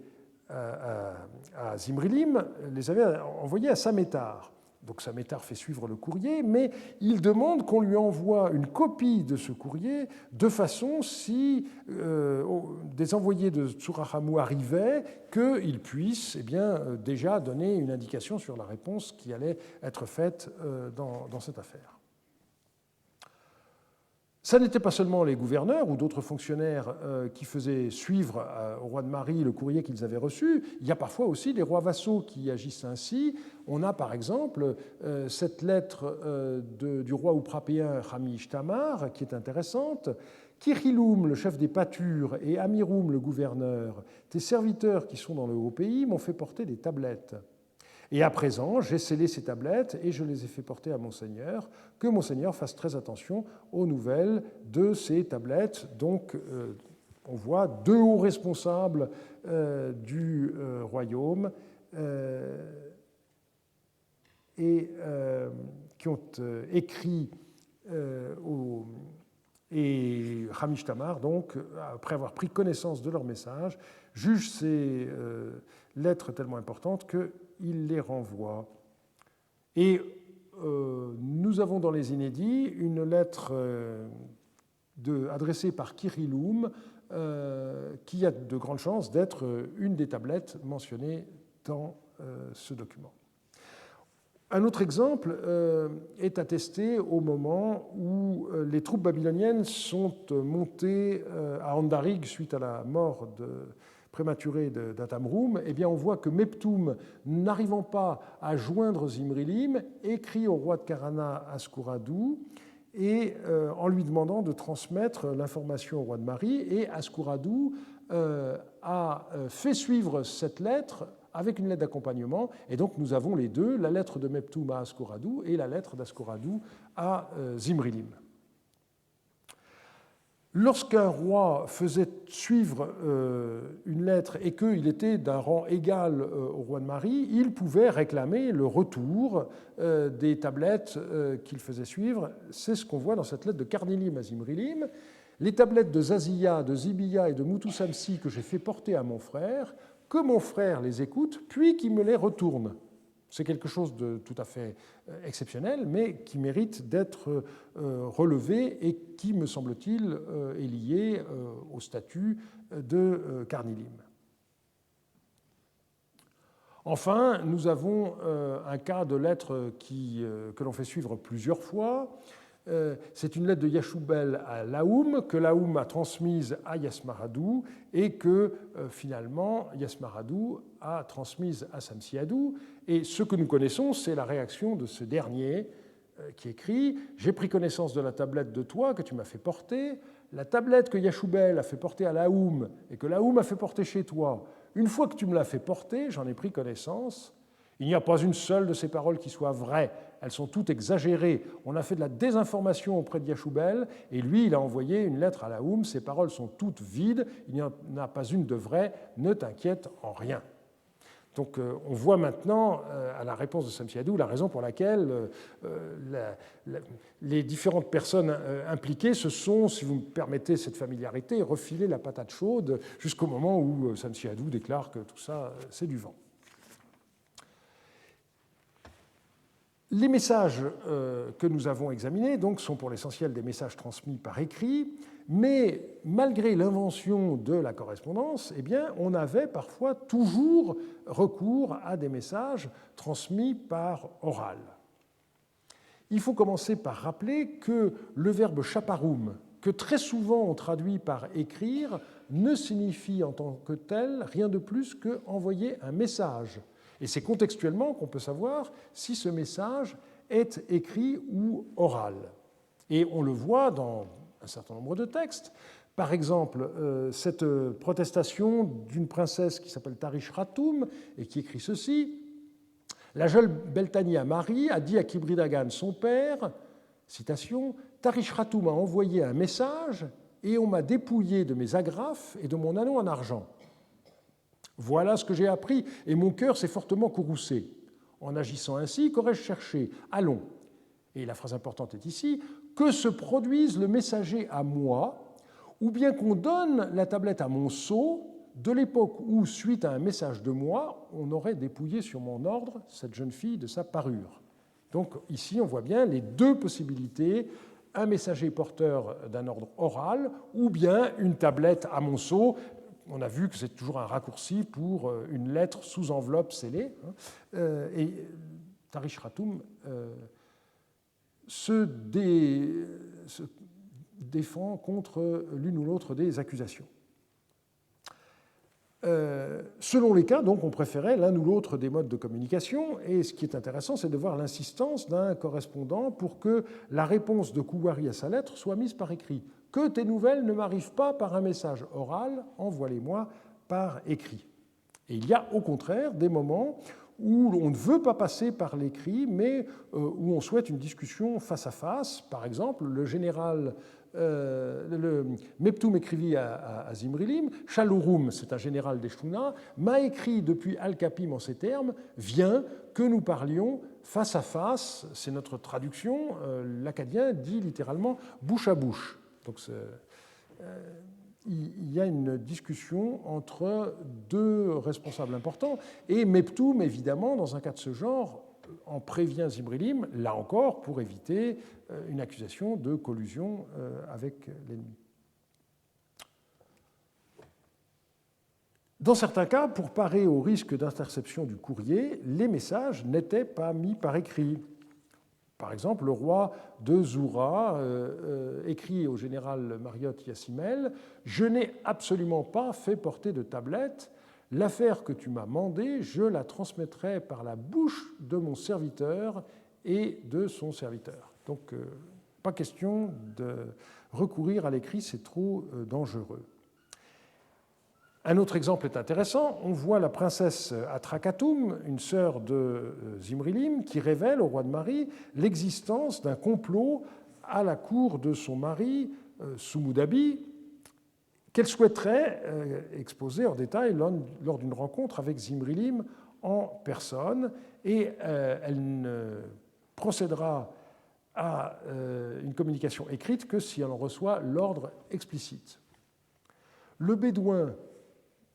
à Zimrilim, les avait envoyées à Samétar. Donc Samétar fait suivre le courrier, mais il demande qu'on lui envoie une copie de ce courrier de façon, si des envoyés de Tsurahamou arrivaient, qu'il puisse déjà donner une indication sur la réponse qui allait être faite dans cette affaire. Ça n'était pas seulement les gouverneurs ou d'autres fonctionnaires qui faisaient suivre au roi de Marie le courrier qu'ils avaient reçu. Il y a parfois aussi les rois vassaux qui agissent ainsi. On a par exemple cette lettre du roi ouprapéen Hamish Tamar qui est intéressante. Kirhiloum, le chef des pâtures, et Amiroum, le gouverneur, tes serviteurs qui sont dans le haut pays, m'ont fait porter des tablettes. Et à présent, j'ai scellé ces tablettes et je les ai fait porter à Monseigneur, que Monseigneur fasse très attention aux nouvelles de ces tablettes. Donc, on voit deux hauts responsables du royaume qui ont écrit et Hamish Tamar, donc, après avoir pris connaissance de leur message, juge ces lettres tellement importantes qu'il les renvoie. Et nous avons dans les Inédits une lettre adressée par Kirhiloum qui a de grandes chances d'être une des tablettes mentionnées dans ce document. Un autre exemple est attesté au moment où les troupes babyloniennes sont montées à Andarig suite à la mort prématurée d'Atamroum. Eh bien, on voit que Meptoum, n'arrivant pas à joindre Zimrilim, écrit au roi de Karana Ascouradou et en lui demandant de transmettre l'information au roi de Marie. Et Ascouradou a fait suivre cette lettre avec une lettre d'accompagnement, et donc nous avons les deux, la lettre de Meptoum à Ascouradou et la lettre d'Ascouradou à Zimrilim. Lorsqu'un roi faisait suivre une lettre et qu'il était d'un rang égal au roi de Marie, il pouvait réclamer le retour des tablettes qu'il faisait suivre. C'est ce qu'on voit dans cette lettre de Karnilim à Zimrilim. Les tablettes de Zaziya, de Zibiya et de Mutusamsi que j'ai fait porter à mon frère, que mon frère les écoute, puis qu'il me les retourne. C'est quelque chose de tout à fait exceptionnel, mais qui mérite d'être relevé et qui, me semble-t-il, est lié au statut de Karnilim. Enfin, nous avons un cas de lettre que l'on fait suivre plusieurs fois. C'est une lettre de Yachoubel à Laoum, que Laoum a transmise à Yasmaradou et que finalement Yasmaradou a transmise à Samsiadou. Et ce que nous connaissons, c'est la réaction de ce dernier qui écrit « J'ai pris connaissance de la tablette de toi que tu m'as fait porter, la tablette que Yachoubel a fait porter à Laoum et que Laoum a fait porter chez toi. Une fois que tu me l'as fait porter, j'en ai pris connaissance. Il n'y a pas une seule de ces paroles qui soit vraie. elles sont toutes exagérées. On a fait de la désinformation auprès de Yachoubel, et lui, il a envoyé une lettre à Lahoum. Ses paroles sont toutes vides, il n'y en a pas une de vraie, ne t'inquiète en rien. Donc on voit maintenant, à la réponse de Samsiadou, la raison pour laquelle les différentes personnes impliquées se sont, si vous me permettez cette familiarité, refilé la patate chaude jusqu'au moment où Samsiadou déclare que tout ça, c'est du vent. Les messages que nous avons examinés donc, sont pour l'essentiel des messages transmis par écrit, mais malgré l'invention de la correspondance, eh bien, on avait parfois toujours recours à des messages transmis par oral. Il faut commencer par rappeler que le verbe chaparum, que très souvent on traduit par écrire, ne signifie en tant que tel rien de plus que envoyer un message. Et c'est contextuellement qu'on peut savoir si ce message est écrit ou oral. Et on le voit dans un certain nombre de textes. Par exemple, cette protestation d'une princesse qui s'appelle Tarish Ratoum et qui écrit ceci. La jeune Beltania Marie a dit à Kibridagan, son père, citation, Tarish Ratoum a envoyé un message et on m'a dépouillé de mes agrafes et de mon anneau en argent. Voilà ce que j'ai appris, et mon cœur s'est fortement courroucé. En agissant ainsi, qu'aurais-je cherché? Allons. Et la phrase importante est ici, que se produise le messager à moi, ou bien qu'on donne la tablette à mon sceau, de l'époque où, suite à un message de moi, on aurait dépouillé sur mon ordre cette jeune fille de sa parure. Donc ici, on voit bien les deux possibilités, un messager porteur d'un ordre oral, ou bien une tablette à mon sceau. On a vu que c'est toujours un raccourci pour une lettre sous enveloppe scellée. Et Tarish Ratoum se défend contre l'une ou l'autre des accusations. Selon les cas, donc, on préférait l'un ou l'autre des modes de communication, et ce qui est intéressant, c'est de voir l'insistance d'un correspondant pour que la réponse de Kouwari à sa lettre soit mise par écrit. Que tes nouvelles ne m'arrivent pas par un message oral, envoie-les-moi par écrit. Et il y a au contraire des moments où on ne veut pas passer par l'écrit, mais où on souhaite une discussion face à face. Par exemple, le général Meptoum écrivit à Zimrilim, Chalouroum, c'est un général des Shuna, m'a écrit depuis Al-Kapim en ces termes, viens que nous parlions face à face, c'est notre traduction, l'acadien dit littéralement bouche à bouche. Donc il y a une discussion entre deux responsables importants, et Meptoum, évidemment, dans un cas de ce genre, en prévient Zimrilim, là encore, pour éviter une accusation de collusion avec l'ennemi. Dans certains cas, pour parer au risque d'interception du courrier, les messages n'étaient pas mis par écrit. Par exemple, le roi de Zoura écrit au général Mariotte Yassimel « Je n'ai absolument pas fait porter de tablette. L'affaire que tu m'as mandée, je la transmettrai par la bouche de mon serviteur et de son serviteur. » Donc, pas question de recourir à l'écrit, c'est trop dangereux. Un autre exemple est intéressant. On voit la princesse Atrakatoum, une sœur de Zimrilim, qui révèle au roi de Mari l'existence d'un complot à la cour de son mari, Sumudabi, qu'elle souhaiterait exposer en détail lors d'une rencontre avec Zimrilim en personne, et elle ne procédera à une communication écrite que si elle en reçoit l'ordre explicite. Le bédouin,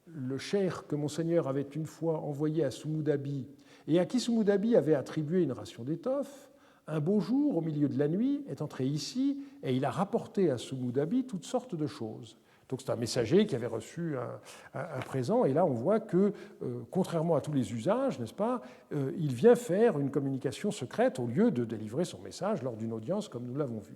le cheikh que Monseigneur avait une fois envoyé à Sumudabi et à qui Sumudabi avait attribué une ration d'étoffe, un beau jour, au milieu de la nuit, est entré ici et il a rapporté à Sumudabi toutes sortes de choses. Donc c'est un messager qui avait reçu un présent, et là on voit que, contrairement à tous les usages, n'est-ce pas, il vient faire une communication secrète au lieu de délivrer son message lors d'une audience comme nous l'avons vu.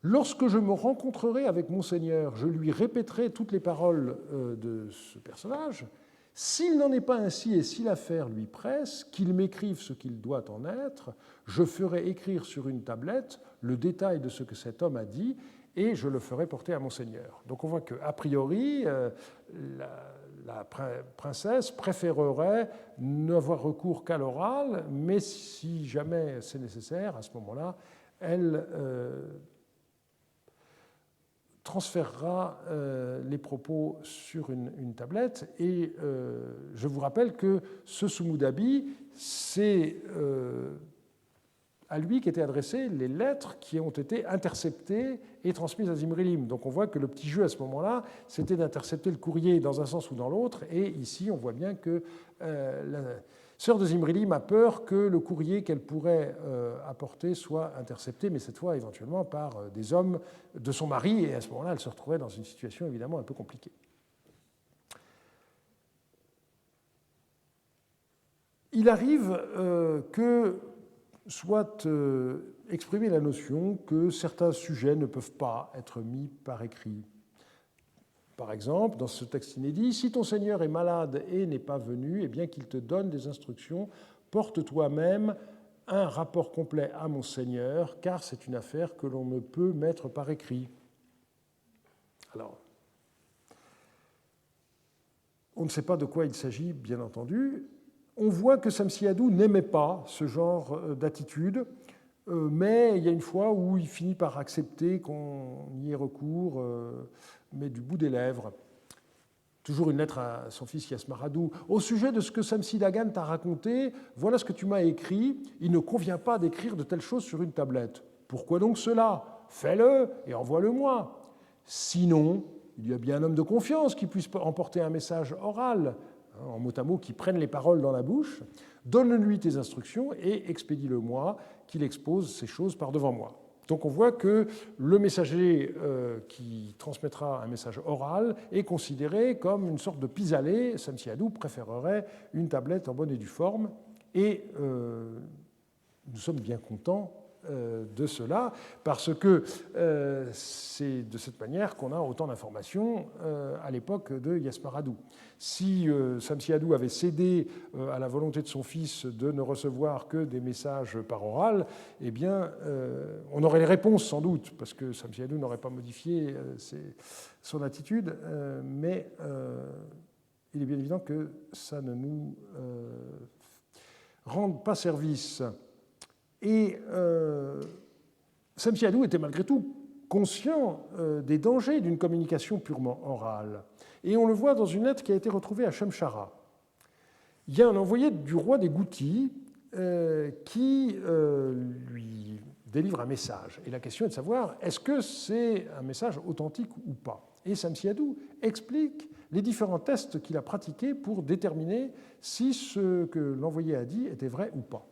Lorsque je me rencontrerai avec Monseigneur, je lui répéterai toutes les paroles de ce personnage. S'il n'en est pas ainsi et si l'affaire lui presse, qu'il m'écrive ce qu'il doit en être, je ferai écrire sur une tablette le détail de ce que cet homme a dit et je le ferai porter à Monseigneur. Donc on voit qu'a priori, la princesse préférerait n'avoir recours qu'à l'oral, mais si jamais c'est nécessaire, à ce moment-là, elle transférera les propos sur une tablette. Et je vous rappelle que ce Sumudabi, c'est à lui qu'étaient adressées les lettres qui ont été interceptées et transmises à Zimrilim. Donc on voit que le petit jeu à ce moment-là, c'était d'intercepter le courrier dans un sens ou dans l'autre. Et ici, on voit bien que la sœur de Zimrilim a peur que le courrier qu'elle pourrait apporter soit intercepté, mais cette fois éventuellement par des hommes de son mari. Et à ce moment-là, elle se retrouvait dans une situation évidemment un peu compliquée. Il arrive que soit exprimer la notion que certains sujets ne peuvent pas être mis par écrit. Par exemple, dans ce texte inédit, si ton Seigneur est malade et n'est pas venu, eh bien qu'il te donne des instructions, porte toi-même un rapport complet à mon Seigneur, car c'est une affaire que l'on ne peut mettre par écrit. Alors, on ne sait pas de quoi il s'agit, bien entendu. On voit que Samsiadou n'aimait pas ce genre d'attitude, mais il y a une fois où il finit par accepter qu'on y ait recours, mais du bout des lèvres. Toujours une lettre à son fils Yasmaradou. Au sujet de ce que Samsi Dagan t'a raconté, voilà ce que tu m'as écrit. Il ne convient pas d'écrire de telles choses sur une tablette. Pourquoi donc cela? Fais-le et envoie-le-moi. Sinon, il y a bien un homme de confiance qui puisse emporter un message oral, en mot à mot, qui prenne les paroles dans la bouche. Donne-lui tes instructions et expédie-le-moi, qu'il expose ces choses par devant moi. Donc on voit que le messager qui transmettra un message oral est considéré comme une sorte de pis-aller. Samsiadou préférerait une tablette en bonne et due forme, et nous sommes bien contents de cela, parce que c'est de cette manière qu'on a autant d'informations à l'époque de Yasmaradou. Si Samsiadou avait cédé à la volonté de son fils de ne recevoir que des messages par oral, eh bien, on aurait les réponses sans doute, parce que Samsiadou n'aurait pas modifié son attitude, mais il est bien évident que ça ne nous rende pas service. Et Samsiadou était malgré tout conscient des dangers d'une communication purement orale. Et on le voit dans une lettre qui a été retrouvée à Shemshara. Il y a un envoyé du roi des Goutis qui lui délivre un message. Et la question est de savoir, est-ce que c'est un message authentique ou pas? Et Samsiadou explique les différents tests qu'il a pratiqués pour déterminer si ce que l'envoyé a dit était vrai ou pas.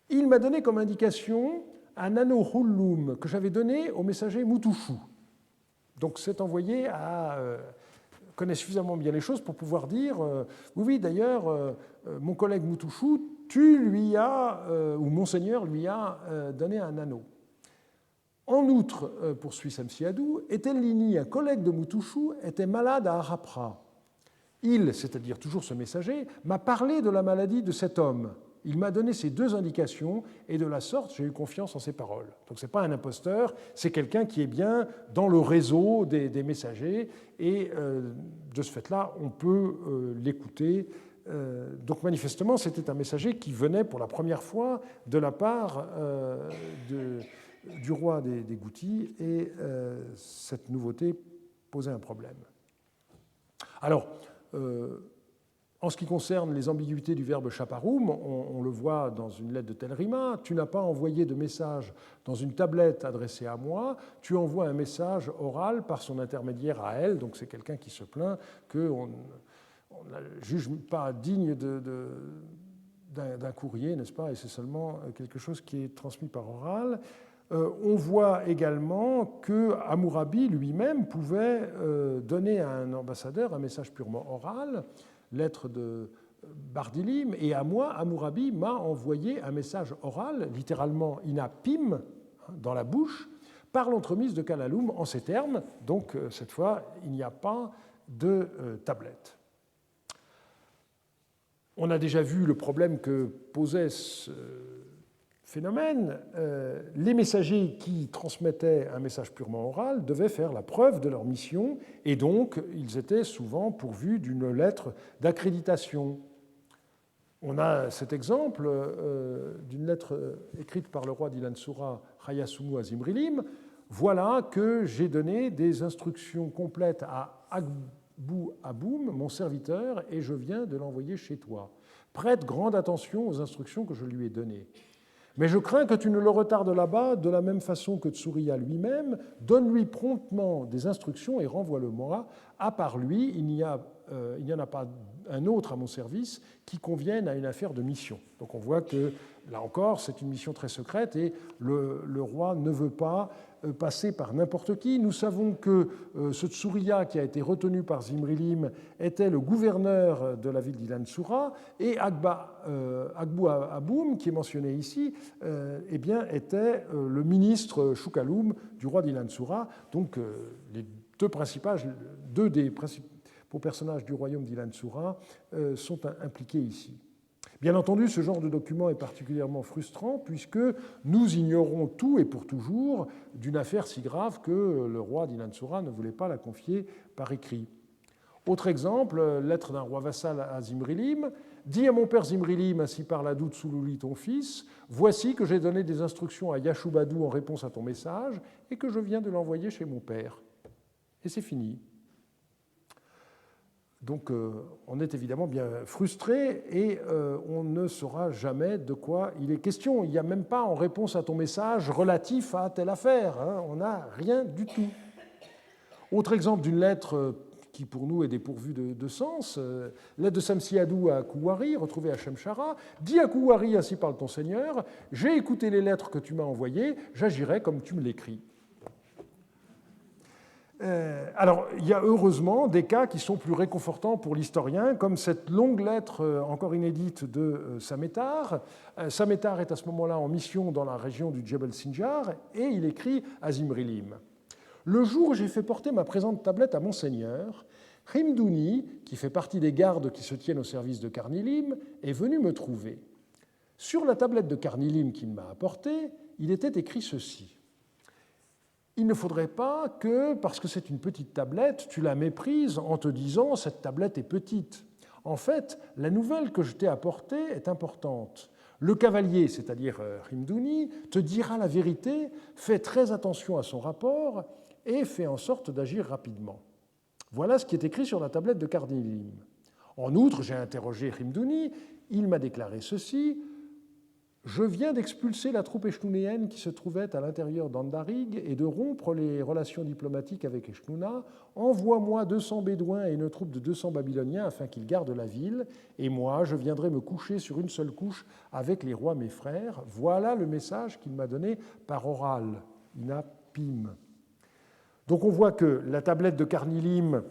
Il m'a donné comme indication un anneau Hullum que j'avais donné au messager Mutushu. Donc cet envoyé connaît suffisamment bien les choses pour pouvoir dire oui, d'ailleurs, mon collègue Mutushu, tu lui as, ou Monseigneur lui a donné un anneau. En outre, poursuit Samsiadou, Etelini, un collègue de Mutushu, était malade à Harapra. Il, c'est-à-dire toujours ce messager, m'a parlé de la maladie de cet homme. Il m'a donné ces deux indications et de la sorte, j'ai eu confiance en ses paroles. Donc ce n'est pas un imposteur, c'est quelqu'un qui est bien dans le réseau des messagers et de ce fait-là, on peut l'écouter. Donc manifestement, c'était un messager qui venait pour la première fois de la part du roi des Goutis et cette nouveauté posait un problème. Alors, en ce qui concerne les ambiguïtés du verbe chaparoum, on le voit dans une lettre de Telrima, tu n'as pas envoyé de message dans une tablette adressée à moi, tu envoies un message oral par son intermédiaire à elle, donc c'est quelqu'un qui se plaint qu'on ne la juge pas digne d'un courrier, n'est-ce pas, et c'est seulement quelque chose qui est transmis par oral. On voit également que Hammurabi lui-même pouvait donner à un ambassadeur un message purement oral, lettre de Bardilim, et à moi, Hammurabi m'a envoyé un message oral, littéralement inapim, dans la bouche, par l'entremise de Kalaloum en ces termes. Donc, cette fois, il n'y a pas de tablette. On a déjà vu le problème que posait phénomène, les messagers qui transmettaient un message purement oral devaient faire la preuve de leur mission et donc ils étaient souvent pourvus d'une lettre d'accréditation. On a cet exemple d'une lettre écrite par le roi d'Ilan-Sura, Hayasumu à Zimrilim. Voilà que j'ai donné des instructions complètes à Agbu Aboum, mon serviteur, et je viens de l'envoyer chez toi. Prête grande attention aux instructions que je lui ai données. Mais je crains que tu ne le retardes là-bas de la même façon que Tsuriya lui-même. Donne-lui promptement des instructions et renvoie-le-moi. À part lui, il n'y en a pas un autre à mon service qui convienne à une affaire de mission. Donc on voit que, là encore, c'est une mission très secrète et le roi ne veut pas passer par n'importe qui. Nous savons que ce Tsuriya qui a été retenu par Zimrilim était le gouverneur de la ville d'Ilan-Sura et Agbu Aboum, qui est mentionné ici, eh bien, était le ministre Shukaloum du roi d'Ilan-Sura. Donc les deux des principaux personnages du royaume d'Ilan-Sura sont impliqués ici. Bien entendu, ce genre de document est particulièrement frustrant puisque nous ignorons tout et pour toujours d'une affaire si grave que le roi d'Ilan-Sura ne voulait pas la confier par écrit. Autre exemple, lettre d'un roi vassal à Zimrilim. Dis à mon père Zimrilim, ainsi parle Adou Tsululi, ton fils, voici que j'ai donné des instructions à Yashubadou en réponse à ton message et que je viens de l'envoyer chez mon père. Et c'est fini. Donc on est évidemment bien frustré et on ne saura jamais de quoi il est question. Il n'y a même pas en réponse à ton message relatif à telle affaire. Hein, on n'a rien du tout. Autre exemple d'une lettre qui pour nous est dépourvue de sens, lettre de Samsiadou à Kouwari, retrouvée à Shemshara. Dis à Kouwari, ainsi parle ton Seigneur, j'ai écouté les lettres que tu m'as envoyées, j'agirai comme tu me l'écris. Alors, il y a heureusement des cas qui sont plus réconfortants pour l'historien, comme cette longue lettre encore inédite de Samétar. Samétar est à ce moment-là en mission dans la région du Djebel Sinjar et il écrit à Zimrilim. Le jour où j'ai fait porter ma présente tablette à mon seigneur, Hrimdouni, qui fait partie des gardes qui se tiennent au service de Karnilim, est venu me trouver. Sur la tablette de Karnilim qu'il m'a apportée, il était écrit ceci. Il ne faudrait pas que, parce que c'est une petite tablette, tu la méprises en te disant « cette tablette est petite ». En fait, la nouvelle que je t'ai apportée est importante. Le cavalier, c'est-à-dire Hrimdouni, te dira la vérité, fais très attention à son rapport et fais en sorte d'agir rapidement. Voilà ce qui est écrit sur la tablette de Karnilim. En outre, j'ai interrogé Hrimdouni, il m'a déclaré ceci. Je viens d'expulser la troupe eshnunéenne qui se trouvait à l'intérieur d'Andarig et de rompre les relations diplomatiques avec Eshnuna. Envoie-moi 200 Bédouins et une troupe de 200 Babyloniens afin qu'ils gardent la ville, et moi, je viendrai me coucher sur une seule couche avec les rois mes frères. Voilà le message qu'il m'a donné par oral, Inapim. Donc on voit que la tablette de Karnilim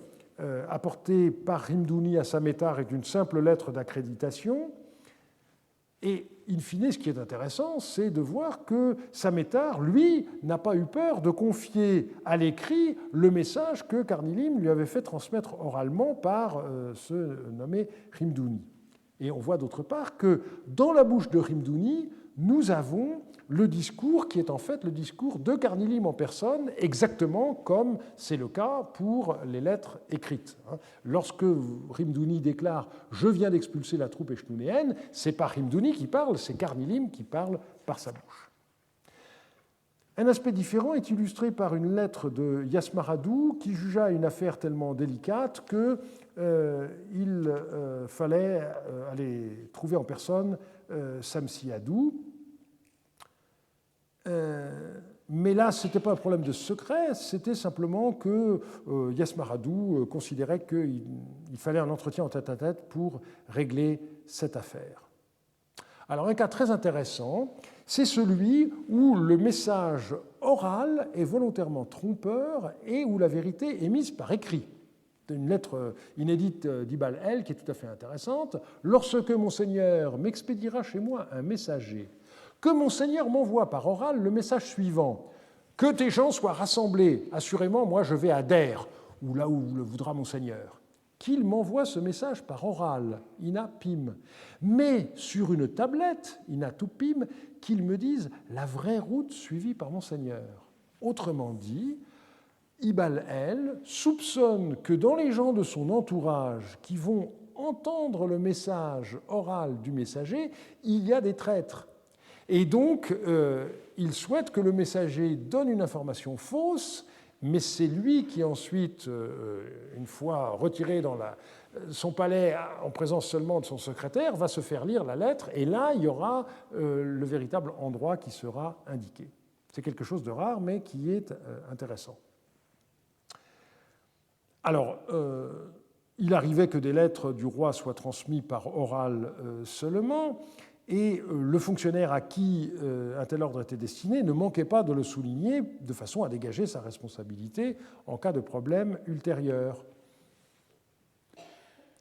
apportée par Hrimdouni à Samétar est une simple lettre d'accréditation. Et in fine, ce qui est intéressant, c'est de voir que Samétar, lui, n'a pas eu peur de confier à l'écrit le message que Karnilim lui avait fait transmettre oralement par ce nommé Hrimdouni. Et on voit d'autre part que dans la bouche de Hrimdouni, nous avons le discours qui est en fait le discours de Karnilim en personne, exactement comme c'est le cas pour les lettres écrites. Lorsque Hrimdouni déclare « Je viens d'expulser la troupe eshnunéenne », ce n'est pas Hrimdouni qui parle, c'est Karnilim qui parle par sa bouche. Un aspect différent est illustré par une lettre de Yasmaradou qui jugea une affaire tellement délicate qu'il fallait aller trouver en personne Samsiadou. Mais là, ce n'était pas un problème de secret, c'était simplement que Yasmaradou considérait qu'il fallait un entretien en tête-à-tête pour régler cette affaire. Alors un cas très intéressant, c'est celui où le message oral est volontairement trompeur et où la vérité est mise par écrit. Une lettre inédite d'Ibal El qui est tout à fait intéressante. « Lorsque mon Seigneur m'expédiera chez moi un messager, que mon Seigneur m'envoie par oral le message suivant. Que tes gens soient rassemblés. Assurément, moi, je vais à Der, ou là où le voudra mon Seigneur. qu'il m'envoie ce message par oral, ina pim, mais sur une tablette, ina tupim, qu'il me dise la vraie route suivie par Monseigneur. Autrement dit, Ibn el soupçonne que dans les gens de son entourage qui vont entendre le message oral du messager, il y a des traîtres. Et donc, il souhaite que le messager donne une information fausse, mais c'est lui qui ensuite, une fois retiré dans son palais en présence seulement de son secrétaire, va se faire lire la lettre, et là, il y aura le véritable endroit qui sera indiqué. C'est quelque chose de rare, mais qui est intéressant. Alors, il arrivait que des lettres du roi soient transmises par oral seulement, et le fonctionnaire à qui un tel ordre était destiné ne manquait pas de le souligner de façon à dégager sa responsabilité en cas de problème ultérieur.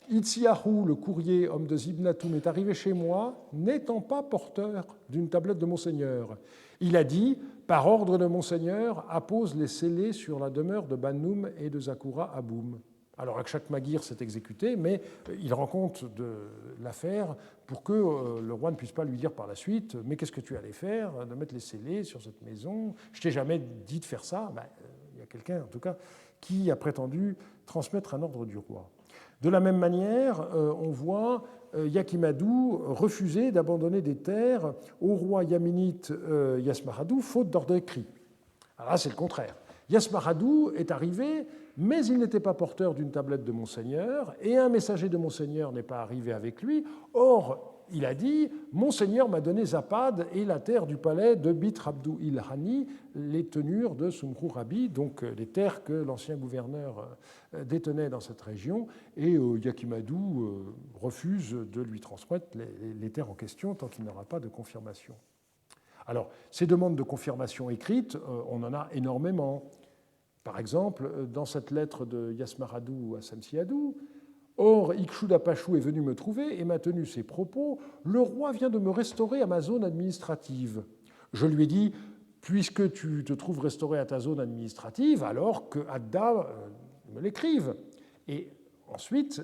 Itziahu, le courrier, homme de Zibnatum, est arrivé chez moi, n'étant pas porteur d'une tablette de Monseigneur. Il a dit, par ordre de Monseigneur, appose les scellés sur la demeure de Banoum et de Zakura Aboum. Alors Akshak Maghir s'est exécuté, mais il rend compte de l'affaire pour que le roi ne puisse pas lui dire par la suite « Mais qu'est-ce que tu allais faire de mettre les scellés sur cette maison? Je t'ai jamais dit de faire ça. » Il y a quelqu'un, en tout cas, qui a prétendu transmettre un ordre du roi. De la même manière, on voit Yakimadou refuser d'abandonner des terres au roi yéménite Yasmaradou, faute d'ordre écrit. Alors là, c'est le contraire. Yasmaradou est arrivé, mais il n'était pas porteur d'une tablette de Monseigneur, et un messager de Monseigneur n'est pas arrivé avec lui. Or, il a dit « Monseigneur m'a donné Zapad et la terre du palais de Bitr Abdou il-Hani, les tenures de Sumrou Rabi, donc les terres que l'ancien gouverneur détenait dans cette région, et Yakimadou refuse de lui transmettre les terres en question tant qu'il n'aura pas de confirmation. » Alors, ces demandes de confirmation écrite, on en a énormément. Par exemple, dans cette lettre de Yasmaradou à Samsiadou, « Or, Ikshudapachou est venu me trouver et m'a tenu ses propos. Le roi vient de me restaurer à ma zone administrative. Je lui ai dit, puisque tu te trouves restauré à ta zone administrative, alors que Adda me l'écrive. » Et ensuite,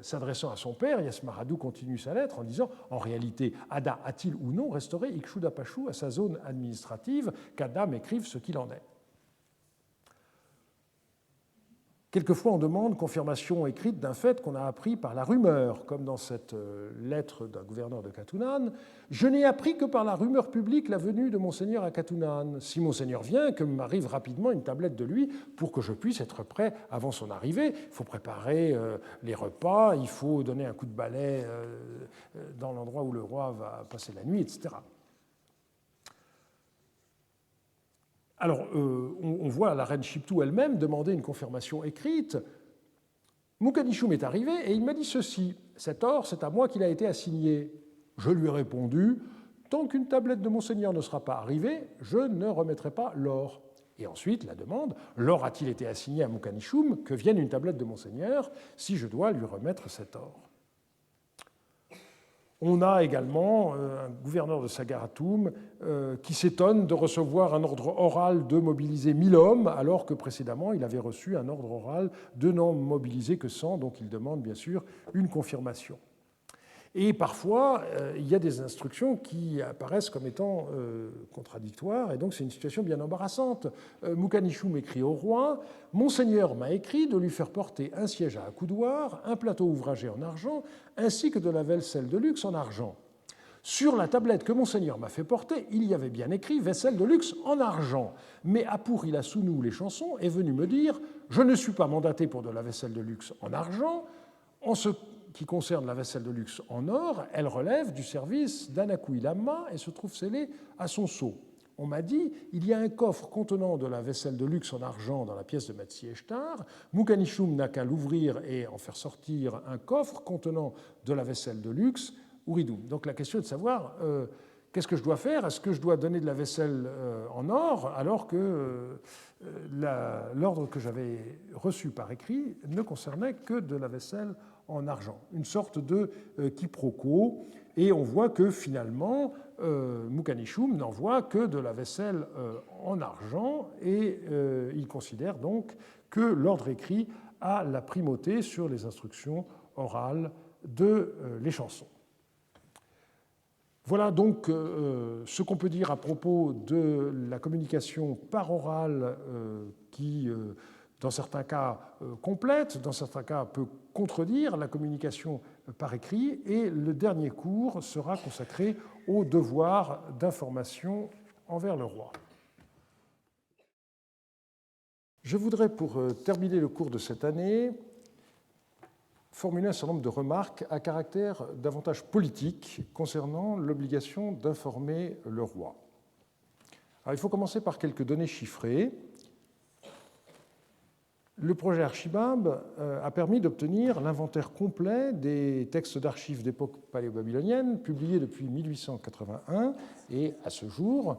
s'adressant à son père, Yasmaradou continue sa lettre en disant « En réalité, Adda a-t-il ou non restauré Ikshudapachou à sa zone administrative, qu'Adda m'écrive ce qu'il en est ?» Quelquefois, on demande confirmation écrite d'un fait qu'on a appris par la rumeur, comme dans cette lettre d'un gouverneur de Katunan. « Je n'ai appris que par la rumeur publique la venue de Monseigneur à Katunan. Si Monseigneur vient, que m'arrive rapidement une tablette de lui pour que je puisse être prêt avant son arrivée. Il faut préparer les repas, il faut donner un coup de balai dans l'endroit où le roi va passer la nuit, etc. » Alors, on voit la reine Chiptou elle-même demander une confirmation écrite. Mukanishoum est arrivé et il m'a dit ceci. Cet or, c'est à moi qu'il a été assigné. Je lui ai répondu, tant qu'une tablette de Monseigneur ne sera pas arrivée, je ne remettrai pas l'or. Et ensuite, la demande, l'or a-t-il été assigné à Mukanishoum, que vienne une tablette de Monseigneur, si je dois lui remettre cet or. On a également un gouverneur de Sagaratoum qui s'étonne de recevoir un ordre oral de mobiliser 1000 hommes, alors que précédemment il avait reçu un ordre oral de n'en mobiliser que 100, donc il demande bien sûr une confirmation. Et parfois, il y a des instructions qui apparaissent comme étant contradictoires, et donc c'est une situation bien embarrassante. Mukanishoum écrit au roi « Monseigneur m'a écrit de lui faire porter un siège à accoudoir, un plateau ouvragé en argent, ainsi que de la vaisselle de luxe en argent. Sur la tablette que Monseigneur m'a fait porter, il y avait bien écrit « vaisselle de luxe en argent ». Mais Apour Ilasounou, les chansons, est venu me dire « Je ne suis pas mandaté pour de la vaisselle de luxe en argent. En ce qui concerne la vaisselle de luxe en or, elle relève du service d'Anakou Ilamma et se trouve scellée à son sceau. On m'a dit, il y a un coffre contenant de la vaisselle de luxe en argent dans la pièce de Metsi Eshtar. Mukanishoum n'a qu'à l'ouvrir et en faire sortir un coffre contenant de la vaisselle de luxe, Ouridou. » Donc la question est de savoir, qu'est-ce que je dois faire? Est-ce que je dois donner de la vaisselle en or alors que l'ordre que j'avais reçu par écrit ne concernait que de la vaisselle en argent, une sorte de quiproquo, et on voit que finalement Mukanishoum n'envoie que de la vaisselle en argent, et il considère donc que l'ordre écrit a la primauté sur les instructions orales de les chansons. Voilà donc ce qu'on peut dire à propos de la communication par oral qui, dans certains cas, complète, dans certains cas, peut contredire la communication par écrit. Et le dernier cours sera consacré au devoir d'information envers le roi. Je voudrais, pour terminer le cours de cette année, formuler un certain nombre de remarques à caractère davantage politique concernant l'obligation d'informer le roi. Alors, il faut commencer par quelques données chiffrées. Le projet Archibald a permis d'obtenir l'inventaire complet des textes d'archives d'époque paléo-babylonienne publiés depuis 1881 et à ce jour,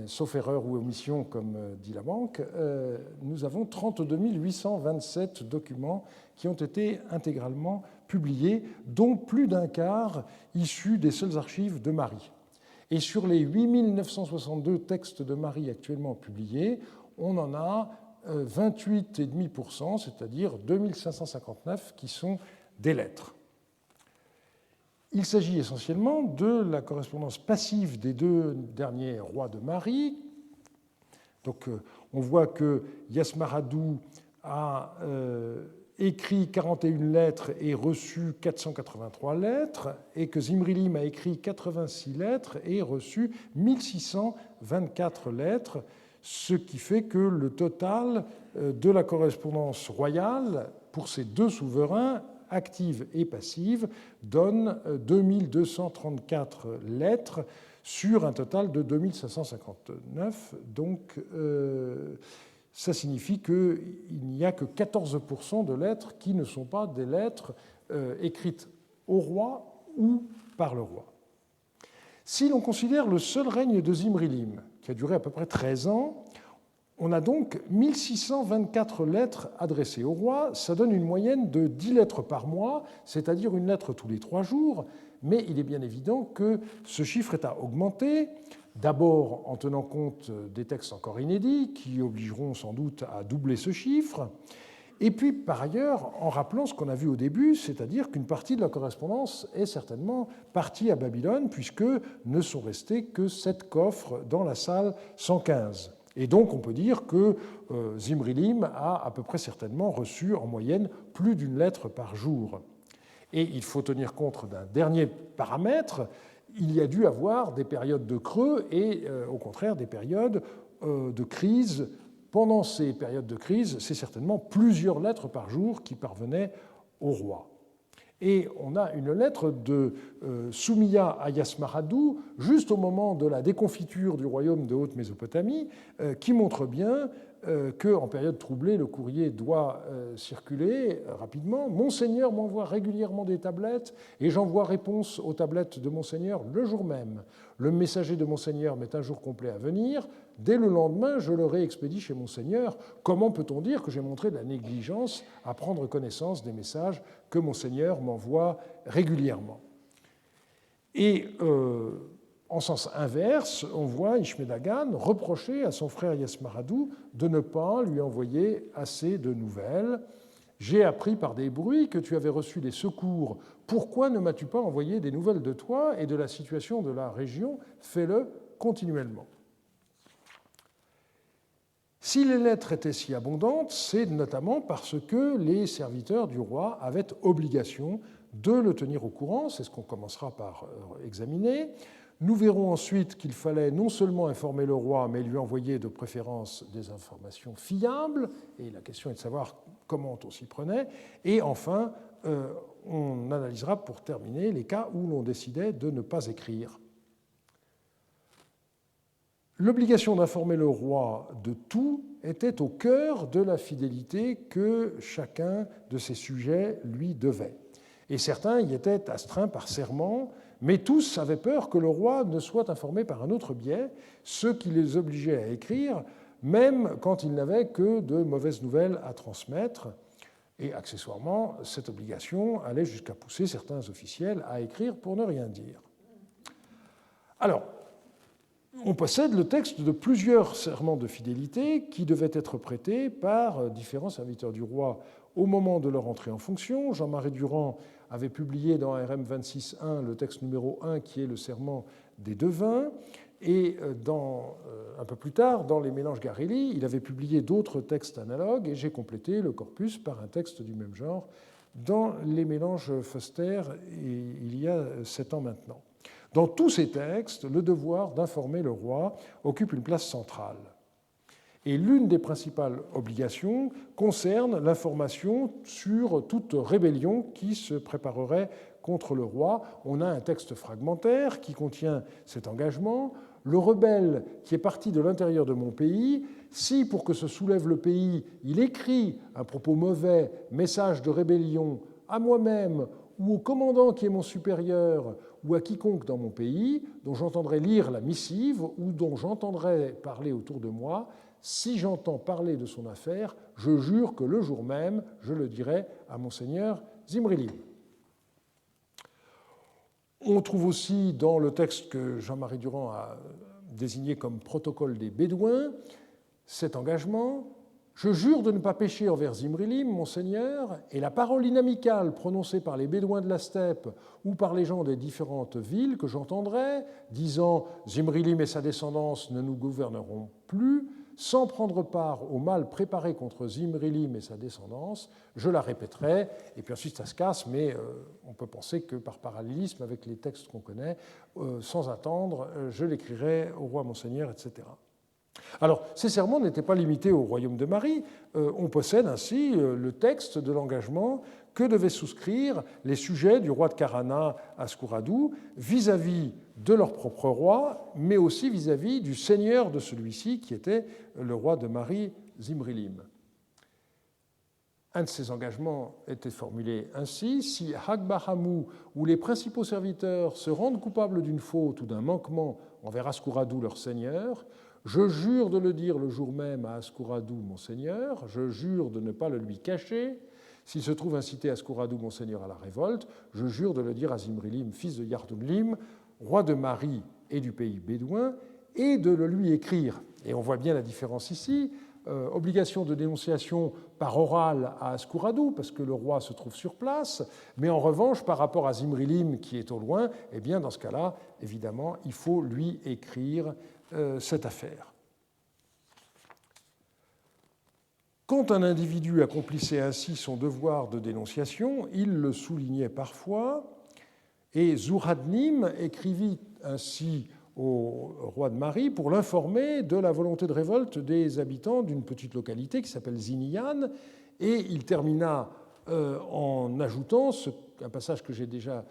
sauf erreur ou omission comme dit la banque, nous avons 32 827 documents qui ont été intégralement publiés, dont plus d'un quart issus des seules archives de Marie. Et sur les 8 962 textes de Marie actuellement publiés, on en a 28,5%, c'est-à-dire 2559 qui sont des lettres. Il s'agit essentiellement de la correspondance passive des deux derniers rois de Marie. Donc, on voit que Yasmaradou a écrit 41 lettres et reçu 483 lettres, et que Zimrilim a écrit 86 lettres et reçu 1624 lettres, ce qui fait que le total de la correspondance royale pour ces deux souverains, active et passive, donne 2234 lettres sur un total de 2559. Donc, ça signifie qu'il n'y a que 14% de lettres qui ne sont pas des lettres écrites au roi ou par le roi. Si l'on considère le seul règne de Zimrilim, qui a duré à peu près 13 ans, on a donc 1624 lettres adressées au roi. Ça donne une moyenne de 10 lettres par mois, c'est-à-dire une lettre tous les 3 jours. Mais il est bien évident que ce chiffre est à augmenter, d'abord en tenant compte des textes encore inédits, qui obligeront sans doute à doubler ce chiffre, et puis par ailleurs en rappelant ce qu'on a vu au début, c'est-à-dire qu'une partie de la correspondance est certainement partie à Babylone, puisque ne sont restés que 7 coffres dans la salle 115. Et donc, on peut dire que Zimrilim a à peu près certainement reçu en moyenne plus d'une lettre par jour. Et il faut tenir compte d'un dernier paramètre. Il y a dû avoir des périodes de creux et, au contraire, des périodes de crise. Pendant ces périodes de crise, c'est certainement plusieurs lettres par jour qui parvenaient au roi. Et on a une lettre de Soumiya à Yasmaradou, juste au moment de la déconfiture du royaume de Haute-Mésopotamie, qui montre bien qu'en période troublée, le courrier doit circuler rapidement. Monseigneur m'envoie régulièrement des tablettes et j'envoie réponse aux tablettes de Monseigneur le jour même. Le messager de Monseigneur met un jour complet à venir. Dès le lendemain, je le réexpédie chez Monseigneur. Comment peut-on dire que j'ai montré de la négligence à prendre connaissance des messages que Monseigneur m'envoie régulièrement? Et en sens inverse, on voit Ishme-Dagan reprocher à son frère Yasmaradou de ne pas lui envoyer assez de nouvelles. J'ai appris par des bruits que tu avais reçu des secours. Pourquoi ne m'as-tu pas envoyé des nouvelles de toi et de la situation de la région? Fais-le continuellement. Si les lettres étaient si abondantes, c'est notamment parce que les serviteurs du roi avaient obligation de le tenir au courant. C'est ce qu'on commencera par examiner. Nous verrons ensuite qu'il fallait non seulement informer le roi, mais lui envoyer de préférence des informations fiables, et la question est de savoir comment on s'y prenait. Et enfin, on analysera pour terminer les cas où l'on décidait de ne pas écrire. L'obligation d'informer le roi de tout était au cœur de la fidélité que chacun de ses sujets lui devait. Et certains y étaient astreints par serment, mais tous avaient peur que le roi ne soit informé par un autre biais, ce qui les obligeait à écrire, même quand ils n'avaient que de mauvaises nouvelles à transmettre. Et accessoirement, cette obligation allait jusqu'à pousser certains officiels à écrire pour ne rien dire. Alors, on possède le texte de plusieurs serments de fidélité qui devaient être prêtés par différents serviteurs du roi au moment de leur entrée en fonction. Jean-Marie Durand avait publié dans RM 26.1 le texte numéro 1 qui est le serment des devins. Et un peu plus tard, dans les mélanges Garelli, il avait publié d'autres textes analogues et j'ai complété le corpus par un texte du même genre dans les mélanges Foster il y a 7 ans maintenant. Dans tous ces textes, le devoir d'informer le roi occupe une place centrale. Et l'une des principales obligations concerne l'information sur toute rébellion qui se préparerait contre le roi. On a un texte fragmentaire qui contient cet engagement. Le rebelle qui est parti de l'intérieur de mon pays, si pour que se soulève le pays, il écrit un propos mauvais, message de rébellion à moi-même ou au commandant qui est mon supérieur ou à quiconque dans mon pays, dont j'entendrai lire la missive ou dont j'entendrai parler autour de moi, si j'entends parler de son affaire, je jure que le jour même, je le dirai à monseigneur Zimrilim. On trouve aussi dans le texte que Jean-Marie Durand a désigné comme protocole des Bédouins cet engagement. Je jure de ne pas pécher envers Zimrilim, monseigneur, et la parole inamicale prononcée par les Bédouins de la steppe ou par les gens des différentes villes que j'entendrai, disant Zimrilim et sa descendance ne nous gouverneront plus, sans prendre part au mal préparé contre Zimrilim et sa descendance, je la répéterai, et puis ensuite ça se casse, mais on peut penser que par parallélisme avec les textes qu'on connaît, sans attendre, je l'écrirai au roi monseigneur, etc. Alors, ces serments n'étaient pas limités au royaume de Marie, on possède ainsi le texte de l'engagement que devaient souscrire les sujets du roi de Karana Ascouradou vis-à-vis de leur propre roi, mais aussi vis-à-vis du seigneur de celui-ci, qui était le roi de Marie, Zimrilim. Un de ces engagements était formulé ainsi: si Hagbahamou ou les principaux serviteurs se rendent coupables d'une faute ou d'un manquement envers Ascouradou, leur seigneur, je jure de le dire le jour même à Ascouradou, mon seigneur, je jure de ne pas le lui cacher. S'il se trouve incité Ascouradou, mon seigneur, à la révolte, je jure de le dire à Zimrilim, fils de Yardumlim, roi de Marie et du pays bédouin, et de le lui écrire. Et on voit bien la différence ici. Obligation de dénonciation par oral à Ascouradou, parce que le roi se trouve sur place, mais en revanche, par rapport à Zimrilim, qui est au loin, eh bien, dans ce cas-là, évidemment, il faut lui écrire cette affaire. Quand un individu accomplissait ainsi son devoir de dénonciation, il le soulignait parfois, et Zouradnim écrivit ainsi au roi de Marie pour l'informer de la volonté de révolte des habitants d'une petite localité qui s'appelle Zinian, et il termina en ajoutant un passage que j'ai déjà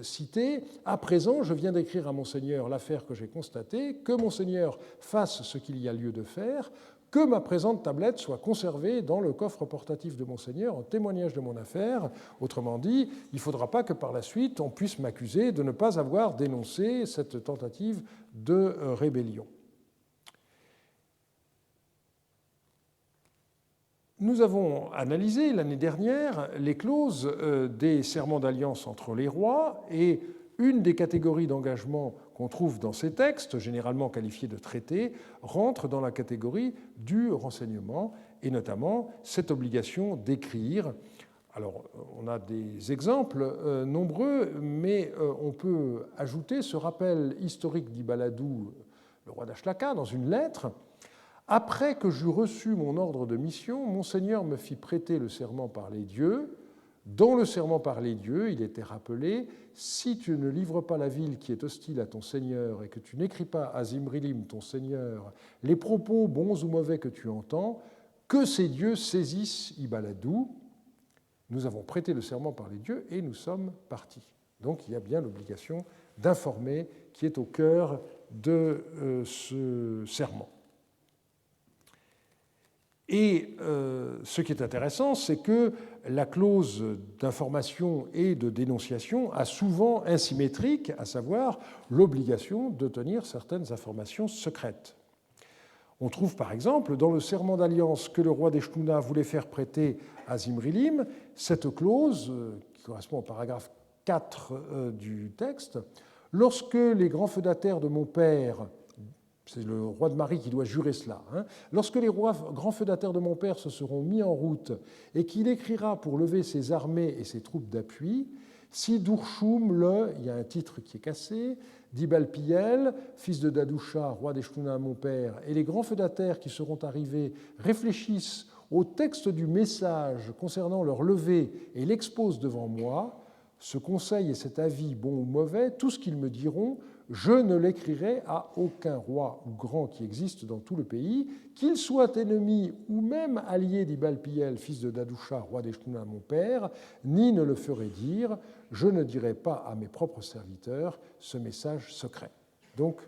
cité: à présent, je viens d'écrire à Monseigneur l'affaire que j'ai constatée, que Monseigneur fasse ce qu'il y a lieu de faire, que ma présente tablette soit conservée dans le coffre portatif de Monseigneur en témoignage de mon affaire. Autrement dit, il ne faudra pas que par la suite on puisse m'accuser de ne pas avoir dénoncé cette tentative de rébellion. Nous avons analysé l'année dernière les clauses des serments d'alliance entre les rois, et une des catégories d'engagement qu'on trouve dans ces textes, généralement qualifiés de traités, rentre dans la catégorie du renseignement, et notamment cette obligation d'écrire. Alors, on a des exemples nombreux, mais on peut ajouter ce rappel historique d'Ibaladou, le roi d'Ashlaka, dans une lettre. Après que j'eus reçu mon ordre de mission, Monseigneur me fit prêter le serment par les dieux. Dans le serment par les dieux, il était rappelé: si tu ne livres pas la ville qui est hostile à ton Seigneur et que tu n'écris pas à Zimrilim, ton Seigneur, les propos bons ou mauvais que tu entends, que ces dieux saisissent Ibaladou. Nous avons prêté le serment par les dieux et nous sommes partis. Donc il y a bien l'obligation d'informer qui est au cœur de ce serment. Et ce qui est intéressant, c'est que la clause d'information et de dénonciation a souvent un symétrique, à savoir l'obligation de tenir certaines informations secrètes. On trouve par exemple dans le serment d'alliance que le roi d'Eshtuna voulait faire prêter à Zimrilim cette clause, qui correspond au paragraphe 4 du texte: lorsque les grands feudataires de mon père, C'est le roi de Mari qui doit jurer cela. Lorsque les rois grands feudataires de mon père se seront mis en route et qu'il écrira pour lever ses armées et ses troupes d'appui, si Durshum il y a un titre qui est cassé, d'Ibalpiel, fils de Dadoucha, roi d'Eshnouna mon père, et les grands feudataires qui seront arrivés réfléchissent au texte du message concernant leur levée et l'exposent devant moi, ce conseil et cet avis, bon ou mauvais, tout ce qu'ils me diront, je ne l'écrirai à aucun roi ou grand qui existe dans tout le pays, qu'il soit ennemi ou même allié d'Ibalpiel, fils de Dadoucha, roi d'Eshnouna mon père, ni ne le ferai dire, je ne dirai pas à mes propres serviteurs ce message secret. Donc,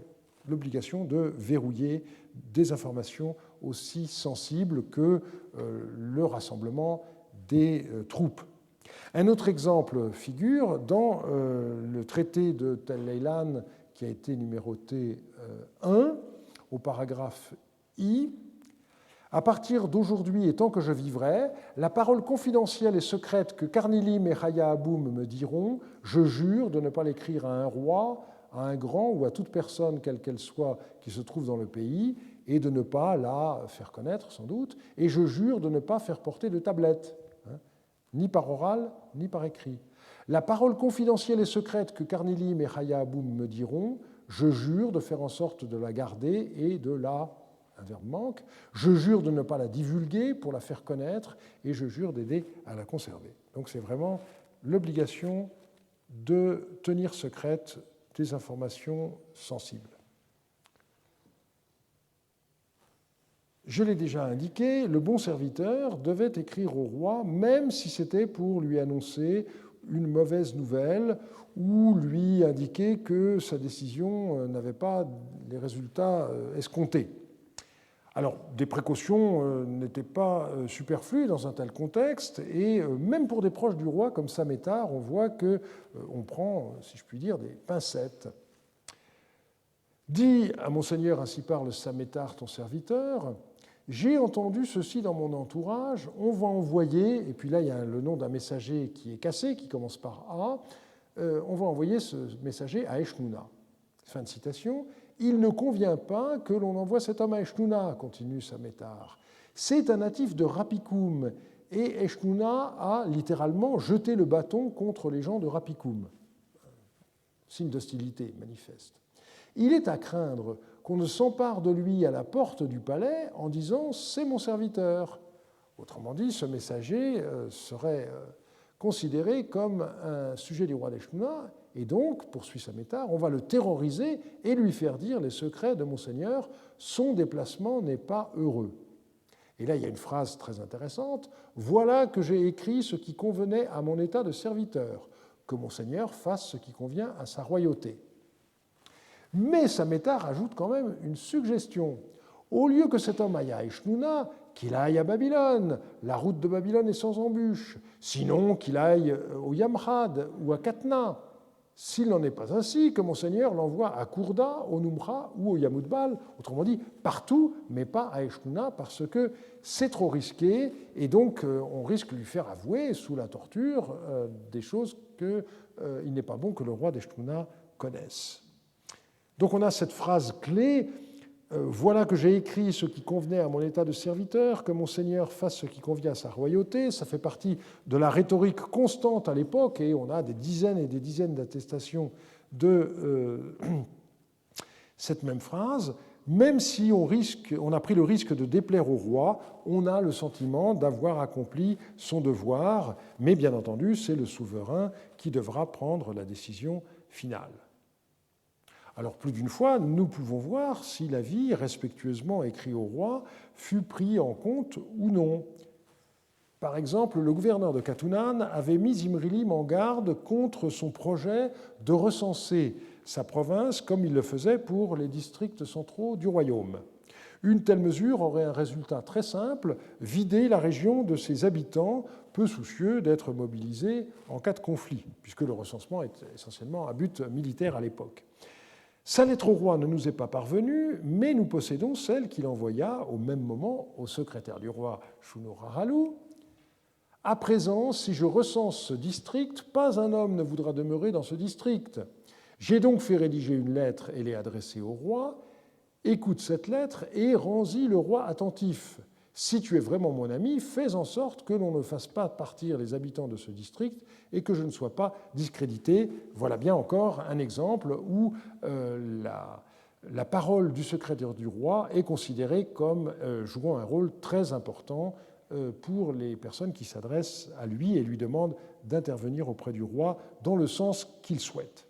l'obligation de verrouiller des informations aussi sensibles que le rassemblement des troupes. Un autre exemple figure dans le traité de Tel Eilan qui a été numéroté 1 au paragraphe I. À partir d'aujourd'hui et tant que je vivrai, la parole confidentielle et secrète que Karnilim et Chaya Aboum me diront, je jure de ne pas l'écrire à un roi, à un grand ou à toute personne, quelle qu'elle soit, qui se trouve dans le pays, et de ne pas la faire connaître, sans doute, et je jure de ne pas faire porter de tablette, ni par oral, ni par écrit. La parole confidentielle et secrète que Karnilim et Chaya Aboum me diront, je jure de faire en sorte de la garder et de la, un verbe manque, je jure de ne pas la divulguer pour la faire connaître, et je jure d'aider à la conserver. Donc c'est vraiment l'obligation de tenir secrète des informations sensibles. Je l'ai déjà indiqué, le bon serviteur devait écrire au roi, même si c'était pour lui annoncer une mauvaise nouvelle ou lui indiquer que sa décision n'avait pas les résultats escomptés. Alors, des précautions n'étaient pas superflues dans un tel contexte, et même pour des proches du roi comme Samétar, on voit qu'on prend, si je puis dire, des pincettes. Dis à Monseigneur, ainsi parle Samétar, ton serviteur, j'ai entendu ceci dans mon entourage, on va envoyer, et puis là il y a le nom d'un messager qui est cassé, qui commence par A, on va envoyer ce messager à Eshnouna. Fin de citation. Il ne convient pas que l'on envoie cet homme à Eshnouna, continue Samétar. C'est un natif de Rapikoum, et Eshnouna a littéralement jeté le bâton contre les gens de Rapikoum. Signe d'hostilité manifeste. Il est à craindre qu'on ne s'empare de lui à la porte du palais en disant « c'est mon serviteur ». Autrement dit, ce messager serait considéré comme un sujet du roi d'Eshnouna, et donc, poursuit Samétar, on va le terroriser et lui faire dire les secrets de Monseigneur, son déplacement n'est pas heureux. Et là, il y a une phrase très intéressante, « Voilà que j'ai écrit ce qui convenait à mon état de serviteur, que Monseigneur fasse ce qui convient à sa royauté. » Mais Samétar ajoute quand même une suggestion. Au lieu que cet homme aille à Eshnouna, qu'il aille à Babylone. La route de Babylone est sans embûche. Sinon, qu'il aille au Yamhad ou à Katna. S'il n'en est pas ainsi, que Monseigneur l'envoie à Kourda, au Numra ou au Yamoudbal, autrement dit, partout, mais pas à Eshnouna, parce que c'est trop risqué, et donc on risque de lui faire avouer, sous la torture, des choses qu'il n'est pas bon que le roi d'Eshnouna connaisse. Donc on a cette phrase clé, voilà que j'ai écrit ce qui convenait à mon état de serviteur, que Monseigneur fasse ce qui convient à sa royauté. Ça fait partie de la rhétorique constante à l'époque, et on a des dizaines et des dizaines d'attestations de cette même phrase. Même si on a pris le risque de déplaire au roi, on a le sentiment d'avoir accompli son devoir, mais bien entendu, c'est le souverain qui devra prendre la décision finale. Alors plus d'une fois, nous pouvons voir si l'avis respectueusement écrit au roi fut pris en compte ou non. Par exemple, le gouverneur de Katunan avait mis Imrilim en garde contre son projet de recenser sa province comme il le faisait pour les districts centraux du royaume. Une telle mesure aurait un résultat très simple, vider la région de ses habitants, peu soucieux d'être mobilisés en cas de conflit, puisque le recensement est essentiellement un but militaire à l'époque. Sa lettre au roi ne nous est pas parvenue, mais nous possédons celle qu'il envoya au même moment au secrétaire du roi Shunuraralu. À présent, si je recense ce district, pas un homme ne voudra demeurer dans ce district. J'ai donc fait rédiger une lettre et l'ai adressée au roi. écoute cette lettre et rends-y le roi attentif. Si tu es vraiment mon ami, fais en sorte que l'on ne fasse pas partir les habitants de ce district et que je ne sois pas discrédité. Voilà bien encore un exemple où la parole du secrétaire du roi est considérée comme jouant un rôle très important pour les personnes qui s'adressent à lui et lui demandent d'intervenir auprès du roi dans le sens qu'il souhaite.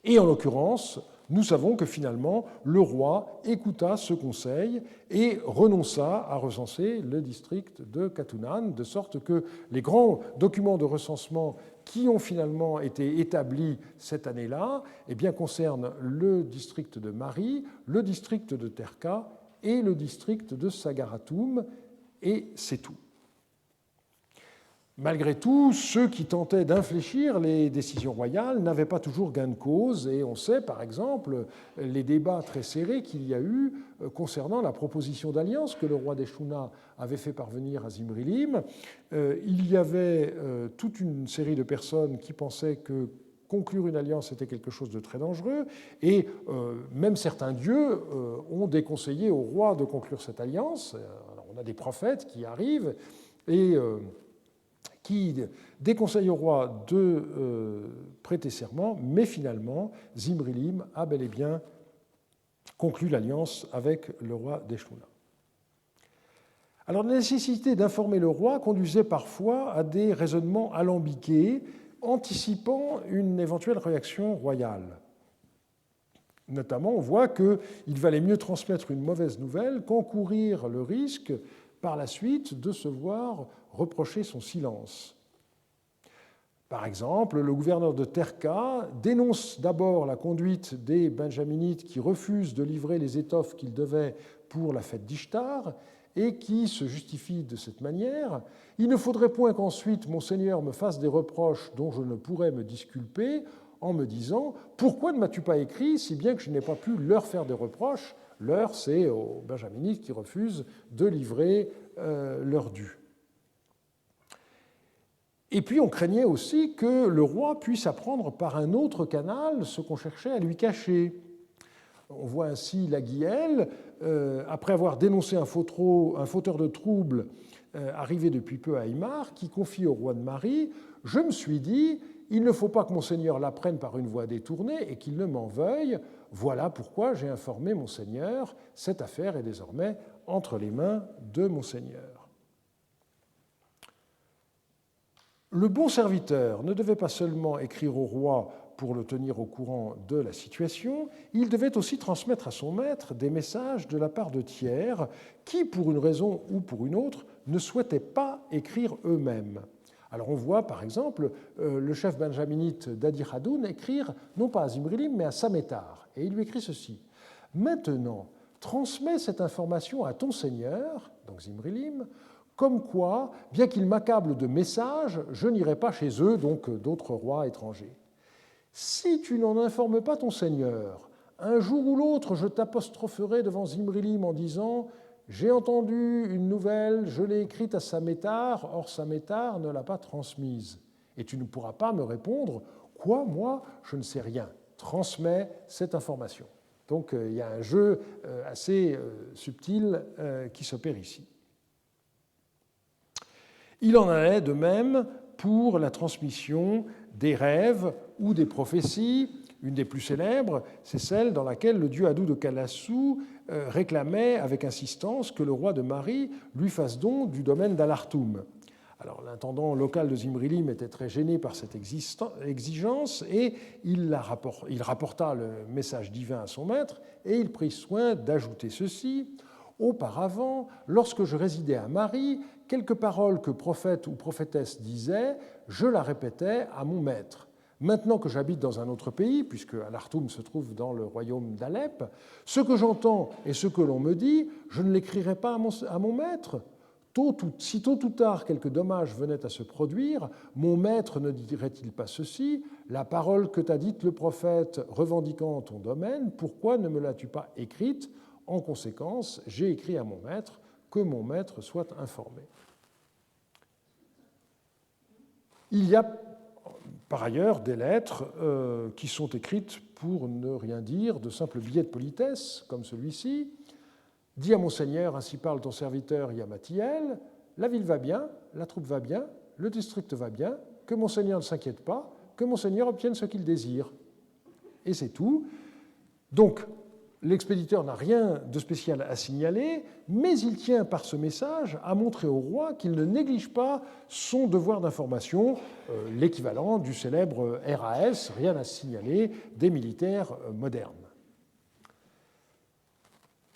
Et en l'occurrence, nous savons que finalement, le roi écouta ce conseil et renonça à recenser le district de Katunan, de sorte que les grands documents de recensement qui ont finalement été établis cette année-là eh bien, concernent le district de Mari, le district de Terka et le district de Sagaratum, et c'est tout. Malgré tout, ceux qui tentaient d'infléchir les décisions royales n'avaient pas toujours gain de cause, et on sait par exemple les débats très serrés qu'il y a eu concernant la proposition d'alliance que le roi des Shuna avait fait parvenir à Zimrilim. Il y avait toute une série de personnes qui pensaient que conclure une alliance était quelque chose de très dangereux, et même certains dieux ont déconseillé au roi de conclure cette alliance. Alors, on a des prophètes qui arrivent et qui déconseille au roi de prêter serment, mais finalement, Zimrilim a bel et bien conclu l'alliance avec le roi d'Eshuna. Alors, la nécessité d'informer le roi conduisait parfois à des raisonnements alambiqués, anticipant une éventuelle réaction royale. Notamment, on voit qu'il valait mieux transmettre une mauvaise nouvelle qu'encourir le risque par la suite de se voir reprocher son silence. Par exemple, le gouverneur de Terka dénonce d'abord la conduite des Benjaminites qui refusent de livrer les étoffes qu'ils devaient pour la fête d'Ishtar et qui se justifient de cette manière. Il ne faudrait point qu'ensuite mon Seigneur me fasse des reproches dont je ne pourrais me disculper en me disant « Pourquoi ne m'as-tu pas écrit si bien que je n'ai pas pu leur faire des reproches ?» Leur, c'est aux Benjaminites qui refusent de livrer leur dû. Et puis on craignait aussi que le roi puisse apprendre par un autre canal ce qu'on cherchait à lui cacher. On voit ainsi Laguiel, après avoir dénoncé un fauteur de troubles arrivé depuis peu à Aymar, qui confie au roi de Mari « Je me suis dit, il ne faut pas que mon Seigneur l'apprenne par une voie détournée et qu'il ne m'en veuille. Voilà pourquoi j'ai informé mon Seigneur. Cette affaire est désormais entre les mains de mon Seigneur. » Le bon serviteur ne devait pas seulement écrire au roi pour le tenir au courant de la situation, il devait aussi transmettre à son maître des messages de la part de tiers qui, pour une raison ou pour une autre, ne souhaitaient pas écrire eux-mêmes. Alors on voit par exemple le chef benjaminite d'Adi Hadoun écrire non pas à Zimrilim mais à Samétar, et il lui écrit ceci : « Maintenant, transmets cette information à ton seigneur, donc Zimrilim, comme quoi, bien qu'ils m'accablent de messages, je n'irai pas chez eux, donc d'autres rois étrangers. Si tu n'en informes pas ton seigneur, un jour ou l'autre, je t'apostropherai devant Zimrilim en disant « J'ai entendu une nouvelle, je l'ai écrite à Samétar, or Samétar ne l'a pas transmise. » Et tu ne pourras pas me répondre « Quoi, moi, je ne sais rien. Transmets cette information. » Donc il y a un jeu assez subtil qui s'opère ici. Il en allait de même pour la transmission des rêves ou des prophéties. Une des plus célèbres, c'est celle dans laquelle le dieu Adou de Kalassou réclamait avec insistance que le roi de Mari lui fasse don du domaine d'Alartoum. Alors l'intendant local de Zimrilim était très gêné par cette exigence et il rapporta le message divin à son maître et il prit soin d'ajouter ceci. Auparavant, lorsque je résidais à Mari, quelques paroles que prophète ou prophétesse disaient, je la répétais à mon maître. Maintenant que j'habite dans un autre pays, puisque Alartoum se trouve dans le royaume d'Alep, ce que j'entends et ce que l'on me dit, je ne l'écrirai pas à mon maître. Si tôt ou tard quelque dommage venait à se produire, mon maître ne dirait-il pas ceci ? La parole que t'a dite le prophète revendiquant ton domaine, pourquoi ne me l'as-tu pas écrite ? En conséquence, j'ai écrit à mon maître que mon maître soit informé. Il y a par ailleurs des lettres qui sont écrites pour ne rien dire, de simples billets de politesse, comme celui-ci. Dis à Monseigneur, ainsi parle ton serviteur Yamatiel, la ville va bien, la troupe va bien, le district va bien, que Monseigneur ne s'inquiète pas, que Monseigneur obtienne ce qu'il désire. Et c'est tout. Donc, l'expéditeur n'a rien de spécial à signaler, mais il tient par ce message à montrer au roi qu'il ne néglige pas son devoir d'information, l'équivalent du célèbre RAS, rien à signaler, des militaires modernes.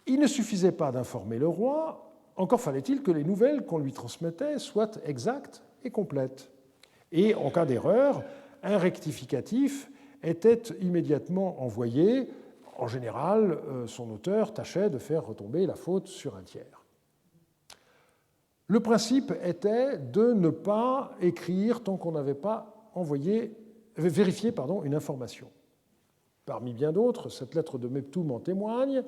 Il ne suffisait pas d'informer le roi, encore fallait-il que les nouvelles qu'on lui transmettait soient exactes et complètes. Et en cas d'erreur, un rectificatif était immédiatement envoyé. En général, son auteur tâchait de faire retomber la faute sur un tiers. Le principe était de ne pas écrire tant qu'on n'avait pas vérifié une information. Parmi bien d'autres, cette lettre de Meptoum en témoigne.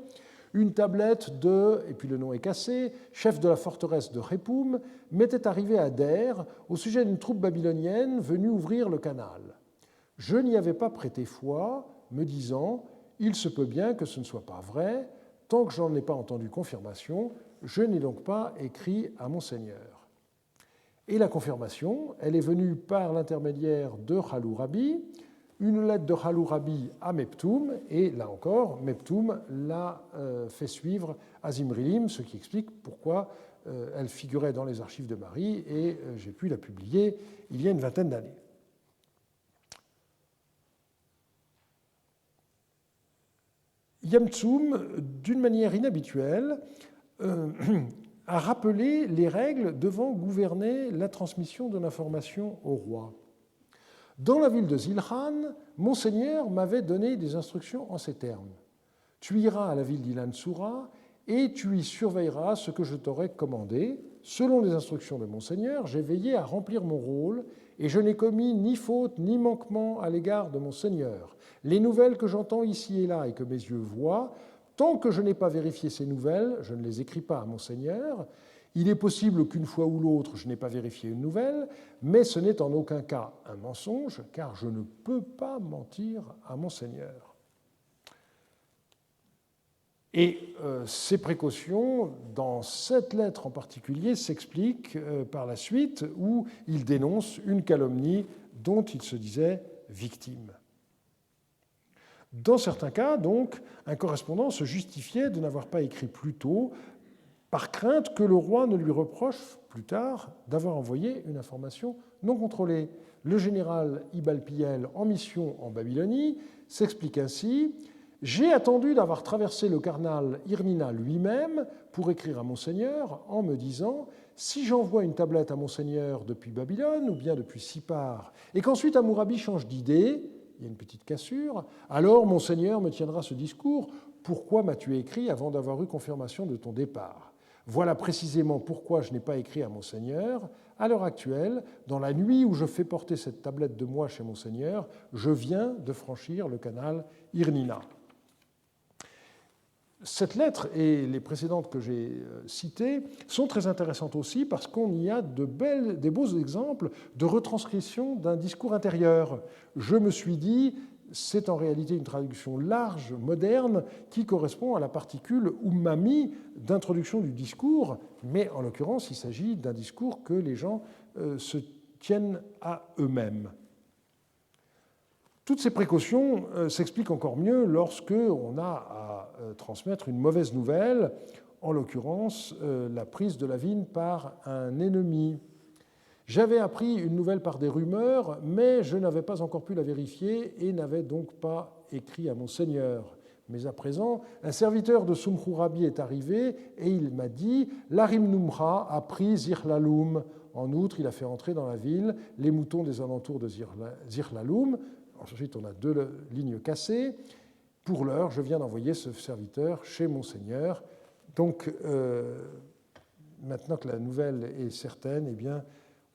Une tablette de, et puis le nom est cassé, chef de la forteresse de Répoum, m'était arrivé à Der au sujet d'une troupe babylonienne venue ouvrir le canal. Je n'y avais pas prêté foi, me disant « Il se peut bien que ce ne soit pas vrai, tant que je n'en ai pas entendu confirmation, je n'ai donc pas écrit à Monseigneur. » Et la confirmation, elle est venue par l'intermédiaire de Hammurabi, une lettre de Hammurabi à Meptoum, et là encore, Meptoum l'a fait suivre à Zimrilim, ce qui explique pourquoi elle figurait dans les archives de Marie, et j'ai pu la publier il y a une vingtaine d'années. Yamtsum, d'une manière inhabituelle, a rappelé les règles devant gouverner la transmission de l'information au roi. Dans la ville de Zilhan, Monseigneur m'avait donné des instructions en ces termes. Tu iras à la ville d'Ilan-Soura et tu y surveilleras ce que je t'aurai commandé. Selon les instructions de Monseigneur, j'ai veillé à remplir mon rôle et je n'ai commis ni faute ni manquement à l'égard de Monseigneur. Les nouvelles que j'entends ici et là et que mes yeux voient, tant que je n'ai pas vérifié ces nouvelles, je ne les écris pas à Monseigneur. Il est possible qu'une fois ou l'autre, je n'ai pas vérifié une nouvelle, mais ce n'est en aucun cas un mensonge, car je ne peux pas mentir à Monseigneur. Et ces précautions, dans cette lettre en particulier, s'expliquent par la suite, où il dénonce une calomnie dont il se disait victime. Dans certains cas, donc, un correspondant se justifiait de n'avoir pas écrit plus tôt, par crainte que le roi ne lui reproche plus tard d'avoir envoyé une information non contrôlée. Le général Ibalpiel, en mission en Babylonie, s'explique ainsi « J'ai attendu d'avoir traversé le canal Irnina lui-même pour écrire à Monseigneur en me disant « Si j'envoie une tablette à Monseigneur depuis Babylone ou bien depuis Sippar, et qu'ensuite Hammurabi change d'idée, il y a une petite cassure, alors Monseigneur me tiendra ce discours « Pourquoi m'as-tu écrit avant d'avoir eu confirmation de ton départ ?» Voilà précisément pourquoi je n'ai pas écrit à Monseigneur. À l'heure actuelle, dans la nuit où je fais porter cette tablette de moi chez Monseigneur, je viens de franchir le canal Irnina. Cette lettre et les précédentes que j'ai citées sont très intéressantes aussi parce qu'on y a des beaux exemples de retranscription d'un discours intérieur. Je me suis dit, c'est en réalité une traduction large, moderne, qui correspond à la particule ummami d'introduction du discours, mais en l'occurrence, il s'agit d'un discours que les gens se tiennent à eux-mêmes. Toutes ces précautions s'expliquent encore mieux lorsque on a à transmettre une mauvaise nouvelle, en l'occurrence la prise de la vigne par un ennemi. J'avais appris une nouvelle par des rumeurs, mais je n'avais pas encore pu la vérifier et n'avais donc pas écrit à Monseigneur. Mais à présent, un serviteur de Sumkhurabi est arrivé et il m'a dit « Larim Numra a pris Zirlalum ». En outre, il a fait entrer dans la ville les moutons des alentours de Zirlalum. Ensuite, on a deux lignes cassées. Pour l'heure, je viens d'envoyer ce serviteur chez Monseigneur. Donc, maintenant que la nouvelle est certaine, eh bien,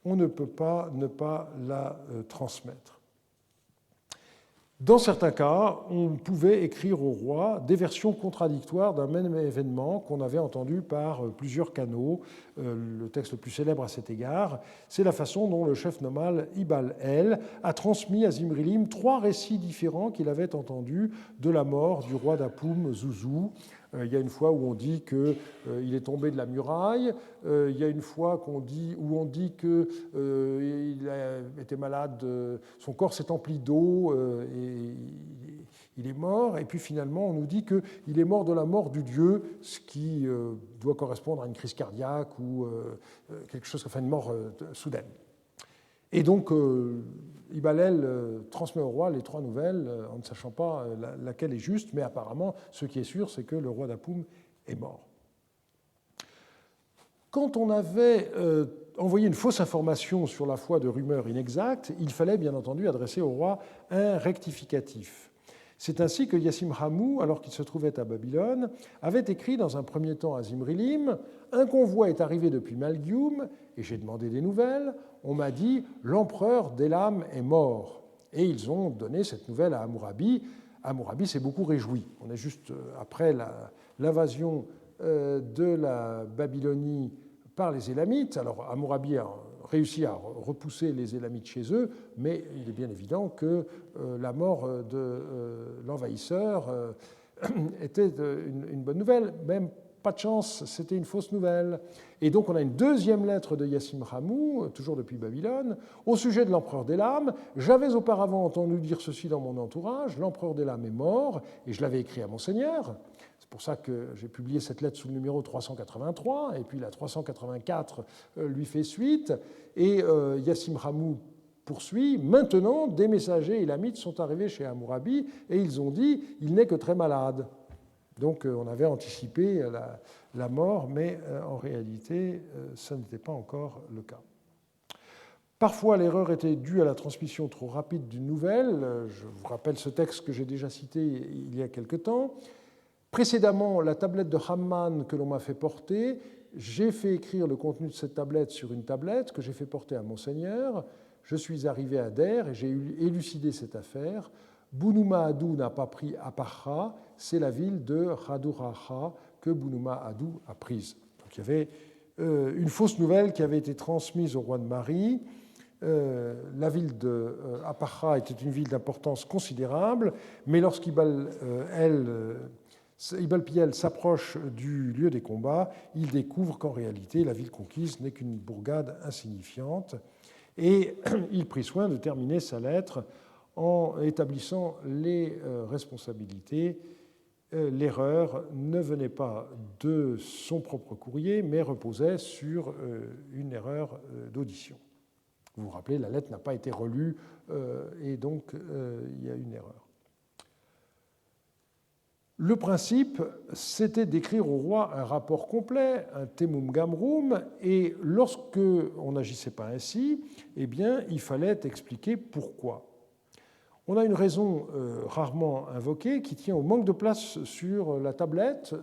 on ne peut pas ne pas la transmettre. Dans certains cas, on pouvait écrire au roi des versions contradictoires d'un même événement qu'on avait entendu par plusieurs canaux. Le texte le plus célèbre à cet égard, c'est la façon dont le chef nomade Ibn el a transmis à Zimrilim 3 récits différents qu'il avait entendus de la mort du roi d'Apoum, Zouzou. Il y a une fois où on dit qu'il est tombé de la muraille, il y a une fois où on dit qu'il était malade, son corps s'est empli d'eau et il est mort, et puis finalement on nous dit qu'il est mort de la mort du dieu, ce qui doit correspondre à une crise cardiaque ou quelque chose, enfin une mort soudaine. Et donc, Ibn transmet au roi les 3 nouvelles en ne sachant pas laquelle est juste, mais apparemment, ce qui est sûr, c'est que le roi d'Apoum est mort. Quand on avait envoyé une fausse information sur la foi de rumeurs inexactes, il fallait bien entendu adresser au roi un rectificatif. C'est ainsi que Yassim Hamou, alors qu'il se trouvait à Babylone, avait écrit dans un premier temps à Zimrilim « Un convoi est arrivé depuis Malgioum et j'ai demandé des nouvelles. On m'a dit « L'empereur d'Élam est mort ». Et ils ont donné cette nouvelle à Hammurabi. Hammurabi s'est beaucoup réjoui. On est juste après l'invasion de la Babylonie par les Élamites. Alors Hammurabi a réussi à repousser les Élamites chez eux, mais il est bien évident que la mort de l'envahisseur était une bonne nouvelle. Même pas de chance, c'était une fausse nouvelle. Et donc on a une deuxième lettre de Yassim Hamou, toujours depuis Babylone, au sujet de l'empereur d'Élam. J'avais auparavant entendu dire ceci dans mon entourage, l'empereur d'Élam est mort, et je l'avais écrit à Monseigneur. C'est pour ça que j'ai publié cette lettre sous le numéro 383, et puis la 384 lui fait suite, et Yassim Hamou poursuit. Maintenant, des messagers élamites sont arrivés chez Hammurabi, et ils ont dit « il n'est que très malade ». Donc on avait anticipé la mort, mais en réalité, ça n'était pas encore le cas. Parfois, l'erreur était due à la transmission trop rapide d'une nouvelle. Je vous rappelle ce texte que j'ai déjà cité il y a quelque temps. Précédemment, la tablette de Hamman que l'on m'a fait porter, j'ai fait écrire le contenu de cette tablette sur une tablette que j'ai fait porter à Monseigneur. Je suis arrivé à Der et j'ai élucidé cette affaire. Bunuma-Adou n'a pas pris Aparra, c'est la ville de Raduraha que Bunuma-Adou a prise. Donc il y avait une fausse nouvelle qui avait été transmise au roi de Mari. La ville de Aparra était une ville d'importance considérable, mais lorsqu'Ibal Piel s'approche du lieu des combats, il découvre qu'en réalité la ville conquise n'est qu'une bourgade insignifiante, et il prit soin de terminer sa lettre en établissant les responsabilités. L'erreur ne venait pas de son propre courrier, mais reposait sur une erreur d'audition. Vous vous rappelez, la lettre n'a pas été relue, et donc il y a une erreur. Le principe, c'était d'écrire au roi un rapport complet, un temum gamrum, et lorsque on n'agissait pas ainsi, eh bien, il fallait expliquer pourquoi. On a une raison rarement invoquée qui tient au manque de place sur la tablette,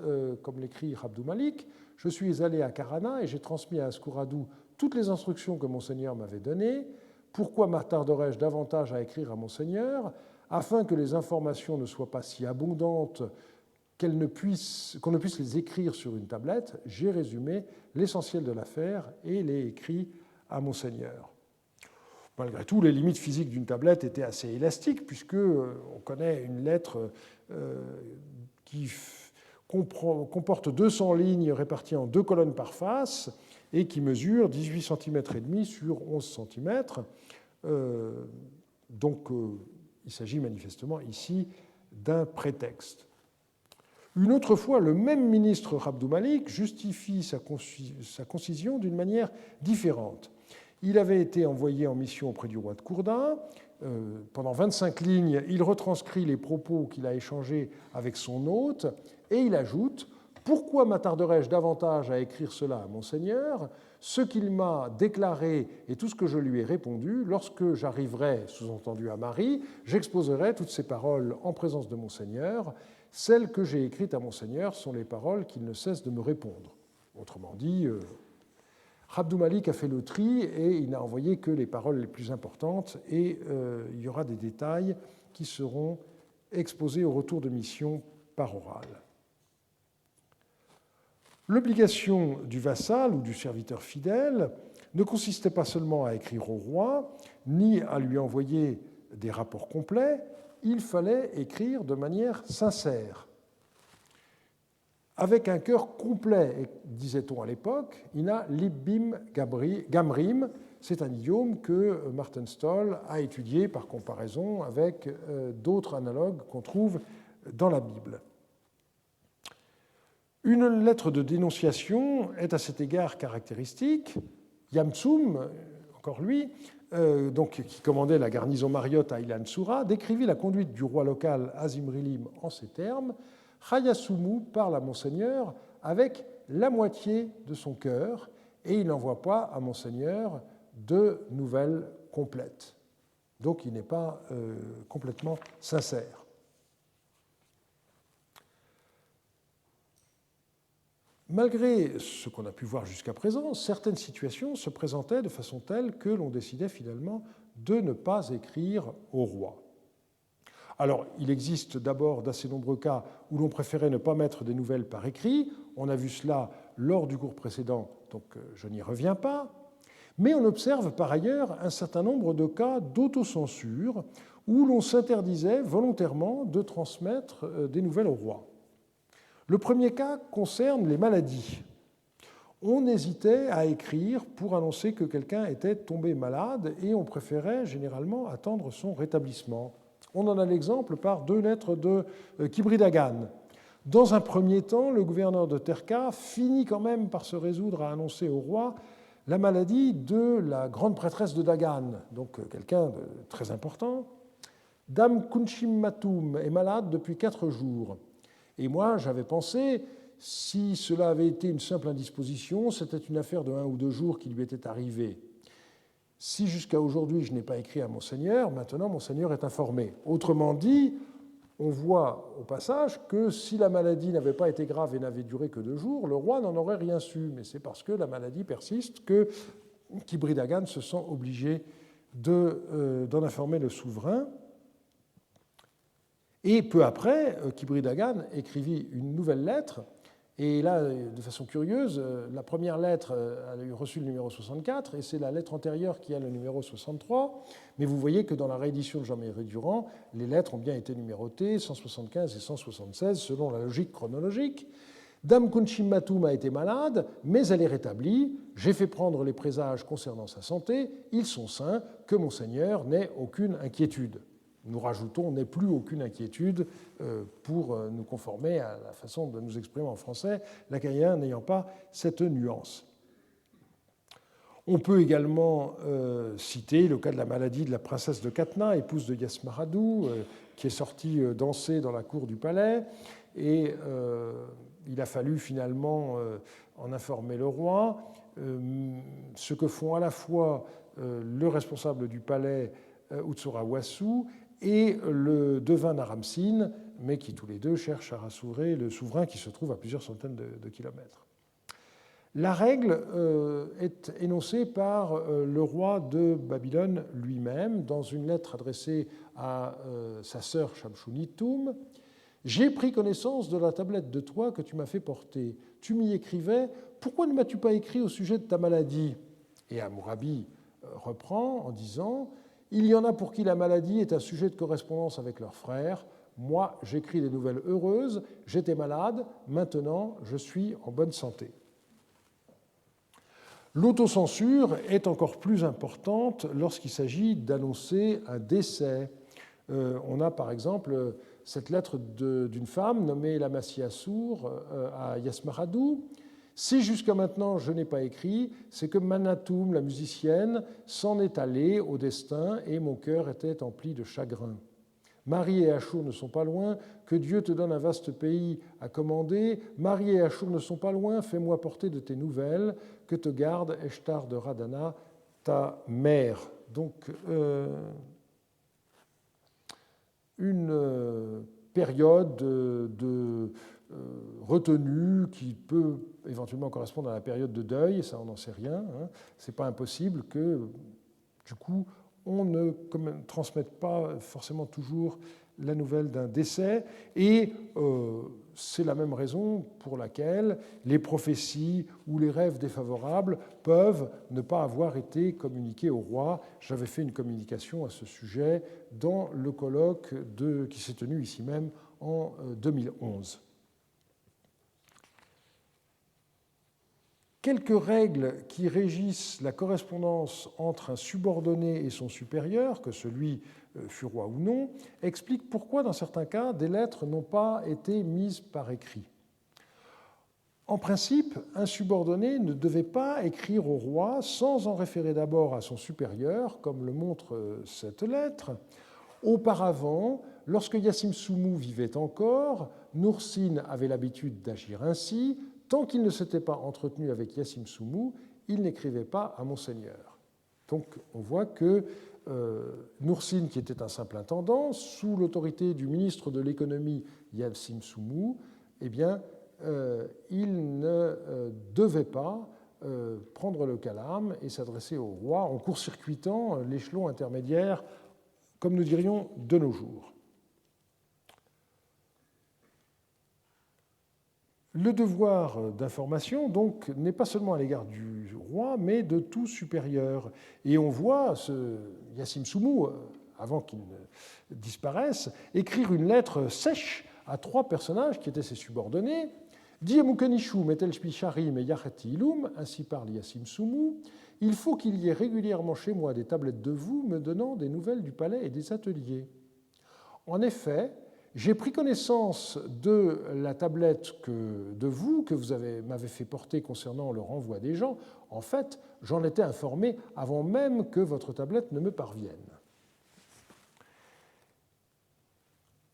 comme l'écrit Abdou Malik. Je suis allé à Karana et j'ai transmis à Ascouradou toutes les instructions que Monseigneur m'avait données. Pourquoi m'attarderais-je davantage à écrire à Monseigneur ? Afin que les informations ne soient pas si abondantes qu'on ne puisse les écrire sur une tablette, j'ai résumé l'essentiel de l'affaire et l'ai écrit à Monseigneur. Malgré tout, les limites physiques d'une tablette étaient assez élastiques, puisqu'on connaît une lettre qui comporte 200 lignes réparties en 2 colonnes par face et qui mesure 18 cm et demi sur 11 cm. Donc, il s'agit manifestement ici d'un prétexte. Une autre fois, le même ministre Abdou Malik justifie sa concision d'une manière différente. Il avait été envoyé en mission auprès du roi de Kourda. Pendant 25 lignes, il retranscrit les propos qu'il a échangés avec son hôte et il ajoute « Pourquoi m'attarderais-je davantage à écrire cela à Monseigneur ? Ce qu'il m'a déclaré et tout ce que je lui ai répondu, lorsque j'arriverai, sous-entendu à Marie, j'exposerai toutes ces paroles en présence de Monseigneur. Celles que j'ai écrites à Monseigneur sont les paroles qu'il ne cesse de me répondre. » Autrement dit, Abdou Malik a fait le tri et il n'a envoyé que les paroles les plus importantes et il y aura des détails qui seront exposés au retour de mission par oral. L'obligation du vassal ou du serviteur fidèle ne consistait pas seulement à écrire au roi, ni à lui envoyer des rapports complets, il fallait écrire de manière sincère, avec un cœur complet, disait-on à l'époque, ina libbim gamrim, c'est un idiome que Martin Stoll a étudié par comparaison avec d'autres analogues qu'on trouve dans la Bible. Une lettre de dénonciation est à cet égard caractéristique. Yamtsum, encore lui, qui commandait la garnison mariotte à Ilan Soura, décrivit la conduite du roi local Azimrilim en ces termes: Chayasumu parle à Monseigneur avec la moitié de son cœur et il n'envoie pas à Monseigneur de nouvelles complètes. Donc il n'est pas complètement sincère. Malgré ce qu'on a pu voir jusqu'à présent, certaines situations se présentaient de façon telle que l'on décidait finalement de ne pas écrire au roi. Alors, il existe d'abord d'assez nombreux cas où l'on préférait ne pas mettre des nouvelles par écrit. On a vu cela lors du cours précédent, donc je n'y reviens pas. Mais on observe par ailleurs un certain nombre de cas d'autocensure où l'on s'interdisait volontairement de transmettre des nouvelles au roi. Le premier cas concerne les maladies. On hésitait à écrire pour annoncer que quelqu'un était tombé malade et on préférait généralement attendre son rétablissement. On en a l'exemple par 2 lettres de Kibri Dagan. Dans un premier temps, le gouverneur de Terka finit quand même par se résoudre à annoncer au roi la maladie de la grande prêtresse de Dagan, donc quelqu'un de très important. Dame Kunchim Matum est malade depuis 4 jours. Et moi, j'avais pensé, si cela avait été une simple indisposition, c'était une affaire de 1 ou 2 jours qui lui était arrivée. Si jusqu'à aujourd'hui je n'ai pas écrit à Monseigneur, maintenant Monseigneur est informé. Autrement dit, on voit au passage que si la maladie n'avait pas été grave et n'avait duré que 2 jours, le roi n'en aurait rien su. Mais c'est parce que la maladie persiste que Kibri Dagan se sent obligé d'en informer le souverain. Et peu après, Kibri Dagan écrivit une nouvelle lettre. Et là, de façon curieuse, la première lettre a reçu le numéro 64 et c'est la lettre antérieure qui a le numéro 63. Mais vous voyez que dans la réédition de Jean-Marie Durand, les lettres ont bien été numérotées 175 et 176 selon la logique chronologique. Dame Kunchim Matum a été malade, mais elle est rétablie. J'ai fait prendre les présages concernant sa santé. Ils sont sains, que Monseigneur n'ait aucune inquiétude. Nous rajoutons « n'ait plus aucune inquiétude » pour nous conformer à la façon de nous exprimer en français, l'acadien n'ayant pas cette nuance. On peut également citer le cas de la maladie de la princesse de Katna, épouse de Yasmaradou, qui est sortie danser dans la cour du palais, et il a fallu finalement en informer le roi, ce que font à la fois le responsable du palais, Utsura Wasu, et le devin Naram-Sin, mais qui tous les deux cherchent à rassurer le souverain qui se trouve à plusieurs centaines de kilomètres. La règle est énoncée par le roi de Babylone lui-même dans une lettre adressée à sa sœur Shamshunitum. « J'ai pris connaissance de la tablette de toit que tu m'as fait porter. Tu m'y écrivais. Pourquoi ne m'as-tu pas écrit au sujet de ta maladie ?» Et Hammurabi reprend en disant « Il y en a pour qui la maladie est un sujet de correspondance avec leurs frères. Moi, j'écris des nouvelles heureuses. J'étais malade. Maintenant, je suis en bonne santé. » L'autocensure est encore plus importante lorsqu'il s'agit d'annoncer un décès. On a par exemple cette lettre d'une femme nommée Lamassi Assur à Yasmaradou. Si jusqu'à maintenant je n'ai pas écrit, c'est que Manatum, la musicienne, s'en est allée au destin et mon cœur était empli de chagrin. Marie et Achour ne sont pas loin, que Dieu te donne un vaste pays à commander. Marie et Achour ne sont pas loin, fais-moi porter de tes nouvelles, que te garde Eshtar de Radana, ta mère. Donc, une période de retenue qui peut éventuellement correspondre à la période de deuil, ça on n'en sait rien. Ce n'est pas impossible que, du coup, on ne transmet pas forcément toujours la nouvelle d'un décès, et c'est la même raison pour laquelle les prophéties ou les rêves défavorables peuvent ne pas avoir été communiqués au roi. J'avais fait une communication à ce sujet dans le colloque qui s'est tenu ici même en 2011. Quelques règles qui régissent la correspondance entre un subordonné et son supérieur, que celui fût roi ou non, expliquent pourquoi, dans certains cas, des lettres n'ont pas été mises par écrit. En principe, un subordonné ne devait pas écrire au roi sans en référer d'abord à son supérieur, comme le montre cette lettre. Auparavant, lorsque Yassim Soumou vivait encore, Nur-Sin avait l'habitude d'agir ainsi. Tant qu'il ne s'était pas entretenu avec Yassim Soumou, il n'écrivait pas à Monseigneur. Donc on voit que Nur-Sin, qui était un simple intendant, sous l'autorité du ministre de l'économie Yassim Soumou, eh bien, il ne devait pas prendre le calame et s'adresser au roi en court-circuitant l'échelon intermédiaire, comme nous dirions, de nos jours. Le devoir d'information, donc, n'est pas seulement à l'égard du roi, mais de tout supérieur. Et on voit Yassim Soumou, avant qu'il ne disparaisse, écrire une lettre sèche à 3 personnages qui étaient ses subordonnés. Diemoukenishou, Metel Shpicharim et Yachati Ilum, ainsi parle Yassim Soumou. Il faut qu'il y ait régulièrement chez moi des tablettes de vous me donnant des nouvelles du palais et des ateliers. En effet, j'ai pris connaissance de la tablette de vous que vous m'avez fait porter concernant le renvoi des gens. En fait, j'en étais informé avant même que votre tablette ne me parvienne.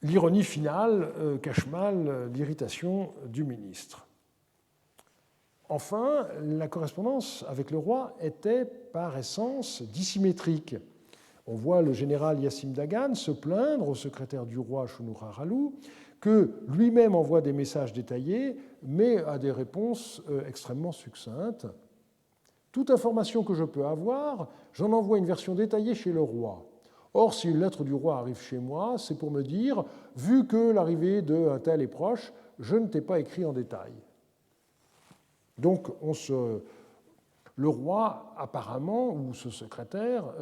L'ironie finale cache mal l'irritation du ministre. Enfin, la correspondance avec le roi était par essence dissymétrique. On voit le général Yassim Dagan se plaindre au secrétaire du roi Shounour Haralou que lui-même envoie des messages détaillés, mais a des réponses extrêmement succinctes. Toute information que je peux avoir, j'en envoie une version détaillée chez le roi. Or, si une lettre du roi arrive chez moi, c'est pour me dire, vu que l'arrivée d'un tel est proche, je ne t'ai pas écrit en détail. Donc, le roi, apparemment, ou ce secrétaire,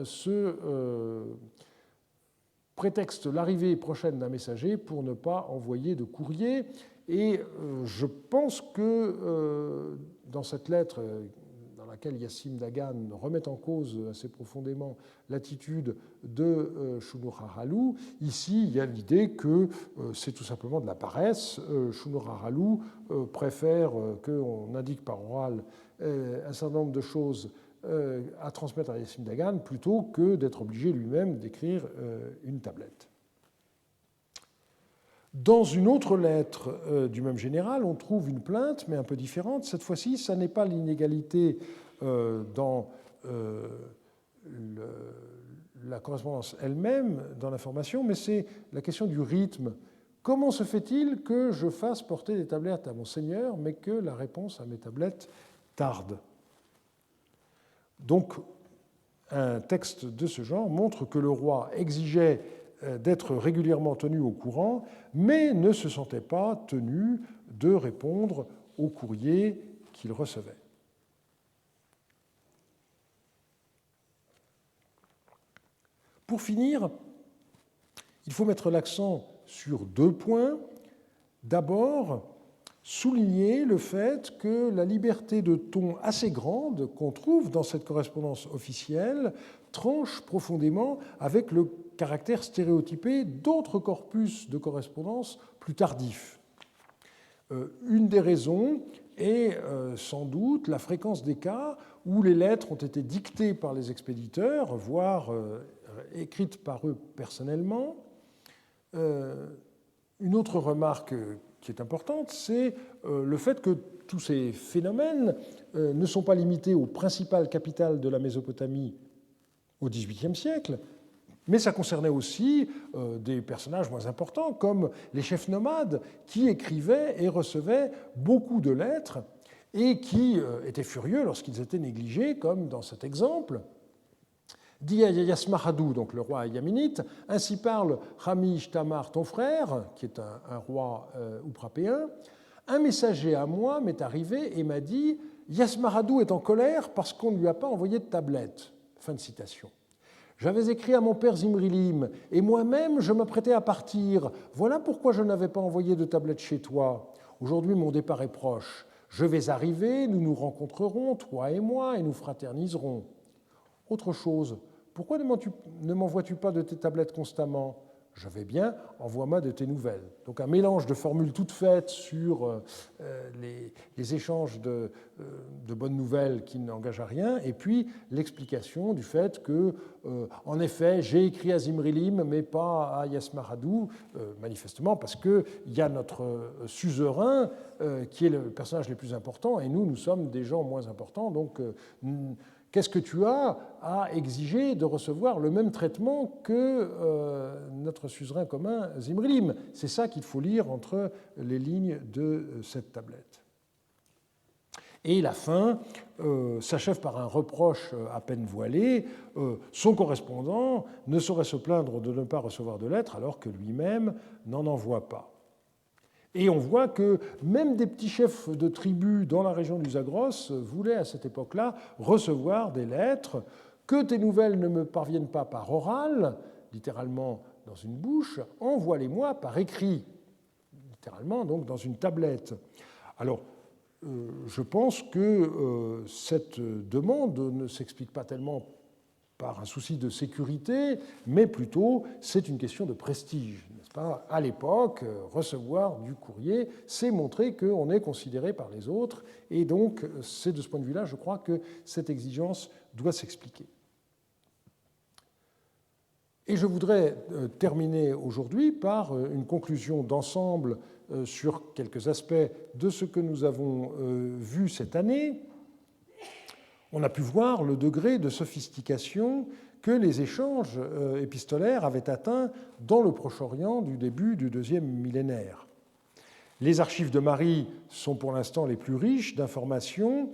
prétexte l'arrivée prochaine d'un messager pour ne pas envoyer de courrier. Et je pense que dans cette lettre, dans laquelle Yassim Dagan remet en cause assez profondément l'attitude de Shounour Haralou, ici il y a l'idée que c'est tout simplement de la paresse. Shounour Haralou préfère qu'on indique par oral un certain nombre de choses à transmettre à Yassim Dagan plutôt que d'être obligé lui-même d'écrire une tablette. Dans une autre lettre du même général, on trouve une plainte, mais un peu différente. Cette fois-ci, ça n'est pas l'inégalité dans la correspondance elle-même, dans l'information, mais c'est la question du rythme. Comment se fait-il que je fasse porter des tablettes à mon seigneur, mais que la réponse à mes tablettes tarde? Donc, un texte de ce genre montre que le roi exigeait d'être régulièrement tenu au courant, mais ne se sentait pas tenu de répondre aux courriers qu'il recevait. Pour finir, il faut mettre l'accent sur 2 points. D'abord, souligner le fait que la liberté de ton assez grande qu'on trouve dans cette correspondance officielle tranche profondément avec le caractère stéréotypé d'autres corpus de correspondance plus tardifs. Une des raisons est sans doute la fréquence des cas où les lettres ont été dictées par les expéditeurs, voire écrites par eux personnellement. Une autre remarque qui est importante, c'est le fait que tous ces phénomènes ne sont pas limités aux principales capitales de la Mésopotamie au XVIIIe siècle, mais ça concernait aussi des personnages moins importants, comme les chefs nomades, qui écrivaient et recevaient beaucoup de lettres et qui étaient furieux lorsqu'ils étaient négligés, comme dans cet exemple. Dis à Yasmaradou, donc le roi yéménite, ainsi parle Hamish Tamar, ton frère, qui est un roi ouprapéen. Un messager à moi m'est arrivé et m'a dit Yasmaradou est en colère parce qu'on ne lui a pas envoyé de tablette. Fin de citation. J'avais écrit à mon père Zimrilim, et moi-même je m'apprêtais à partir. Voilà pourquoi je n'avais pas envoyé de tablette chez toi. Aujourd'hui, mon départ est proche. Je vais arriver, nous nous rencontrerons, toi et moi, et nous fraterniserons. Autre chose, pourquoi ne m'envoies-tu pas de tes tablettes constamment ? Je vais bien, envoie-moi de tes nouvelles. Donc un mélange de formules toutes faites sur les échanges de bonnes nouvelles qui n'engagent à rien, et puis l'explication du fait que, en effet, j'ai écrit à Zimrilim, mais pas à Yasmaradou, manifestement parce qu'il y a notre suzerain qui est le personnage le plus important, et nous sommes des gens moins importants, donc qu'est-ce que tu as à exiger de recevoir le même traitement que notre suzerain commun Zimrilim? C'est ça qu'il faut lire entre les lignes de cette tablette. Et la fin s'achève par un reproche à peine voilé. Son correspondant ne saurait se plaindre de ne pas recevoir de lettres alors que lui-même n'en envoie pas. Et on voit que même des petits chefs de tribus dans la région du Zagros voulaient à cette époque-là recevoir des lettres. Que tes nouvelles ne me parviennent pas par oral, littéralement dans une bouche, envoie-les-moi par écrit, littéralement donc dans une tablette. Alors, je pense que cette demande ne s'explique pas tellement par un souci de sécurité, mais plutôt c'est une question de prestige, n'est-ce pas ? À l'époque, recevoir du courrier, c'est montrer qu'on est considéré par les autres, et donc c'est de ce point de vue-là, je crois que cette exigence doit s'expliquer. Et je voudrais terminer aujourd'hui par une conclusion d'ensemble sur quelques aspects de ce que nous avons vu cette année. On a pu voir le degré de sophistication que les échanges épistolaires avaient atteint dans le Proche-Orient du début du deuxième millénaire. Les archives de Marie sont pour l'instant les plus riches d'informations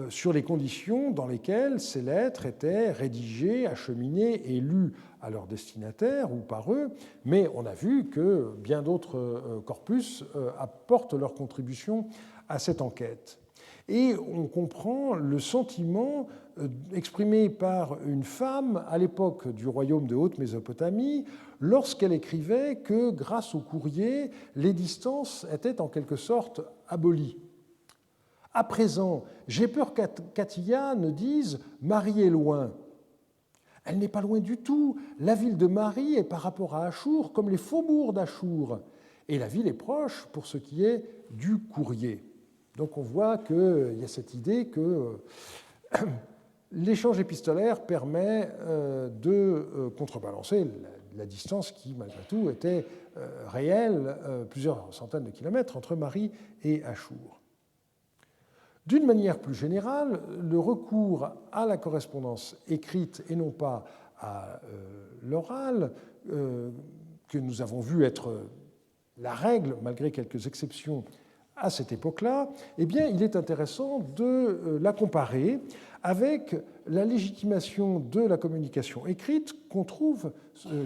sur les conditions dans lesquelles ces lettres étaient rédigées, acheminées et lues à leurs destinataires ou par eux, mais on a vu que bien d'autres corpus apportent leur contribution à cette enquête. Et on comprend le sentiment exprimé par une femme à l'époque du royaume de Haute-Mésopotamie lorsqu'elle écrivait que grâce au courrier, les distances étaient en quelque sorte abolies. À présent, j'ai peur qu'Attiya ne dise « Marie est loin ». Elle n'est pas loin du tout. La ville de Marie est par rapport à Achour comme les faubourgs d'Achour. Et la ville est proche pour ce qui est du courrier. Donc on voit qu'il y a cette idée que l'échange épistolaire permet de contrebalancer la distance qui, malgré tout, était réelle, plusieurs centaines de kilomètres entre Marie et Achour. D'une manière plus générale, le recours à la correspondance écrite et non pas à l'oral, que nous avons vu être la règle, malgré quelques exceptions à cette époque-là, eh bien, il est intéressant de la comparer avec la légitimation de la communication écrite qu'on trouve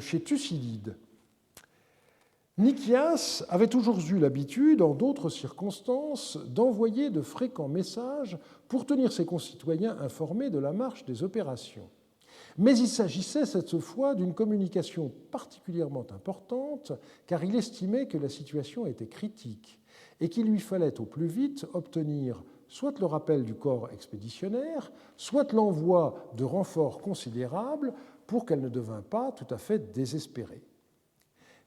chez Thucydide. Nicias avait toujours eu l'habitude, en d'autres circonstances, d'envoyer de fréquents messages pour tenir ses concitoyens informés de la marche des opérations. Mais il s'agissait cette fois d'une communication particulièrement importante, car il estimait que la situation était critique et qu'il lui fallait au plus vite obtenir soit le rappel du corps expéditionnaire, soit l'envoi de renforts considérables pour qu'elle ne devînt pas tout à fait désespérée.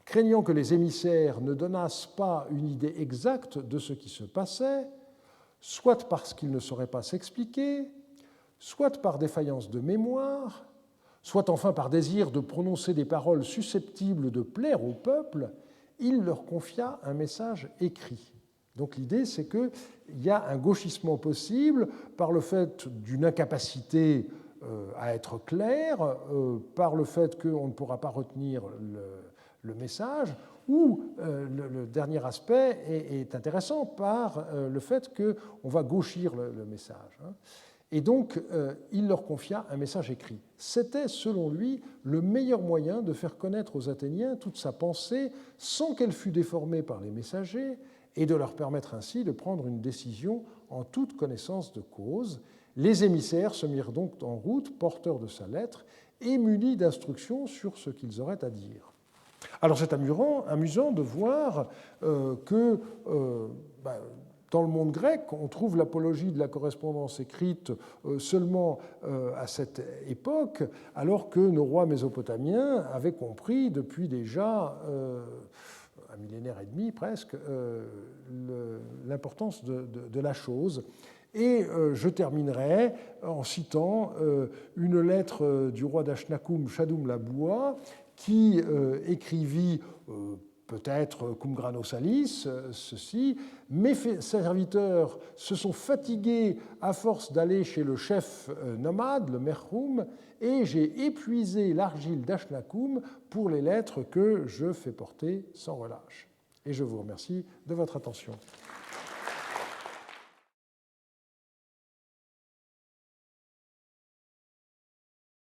Craignant que les émissaires ne donnassent pas une idée exacte de ce qui se passait, soit parce qu'ils ne sauraient pas s'expliquer, soit par défaillance de mémoire, soit enfin par désir de prononcer des paroles susceptibles de plaire au peuple, il leur confia un message écrit. Donc l'idée, c'est qu'il y a un gauchissement possible par le fait d'une incapacité à être clair, par le fait qu'on ne pourra pas retenir le message, ou le dernier aspect est intéressant par le fait qu'on va gauchir le message. Et donc, il leur confia un message écrit. C'était, selon lui, le meilleur moyen de faire connaître aux Athéniens toute sa pensée sans qu'elle fût déformée par les messagers et de leur permettre ainsi de prendre une décision en toute connaissance de cause. Les émissaires se mirent donc en route, porteurs de sa lettre, et munis d'instructions sur ce qu'ils auraient à dire. Alors c'est amusant de voir que dans le monde grec, on trouve l'apologie de la correspondance écrite seulement à cette époque, alors que nos rois mésopotamiens avaient compris depuis déjà un millénaire et demi presque l'importance de la chose. Et je terminerai en citant une lettre du roi d'Ashnakum, Shaddum Laboua, qui écrivit peut-être cum grano salis, ceci, mes serviteurs se sont fatigués à force d'aller chez le chef nomade, le Merhoum, et j'ai épuisé l'argile d'Ashnakum pour les lettres que je fais porter sans relâche. Et je vous remercie de votre attention.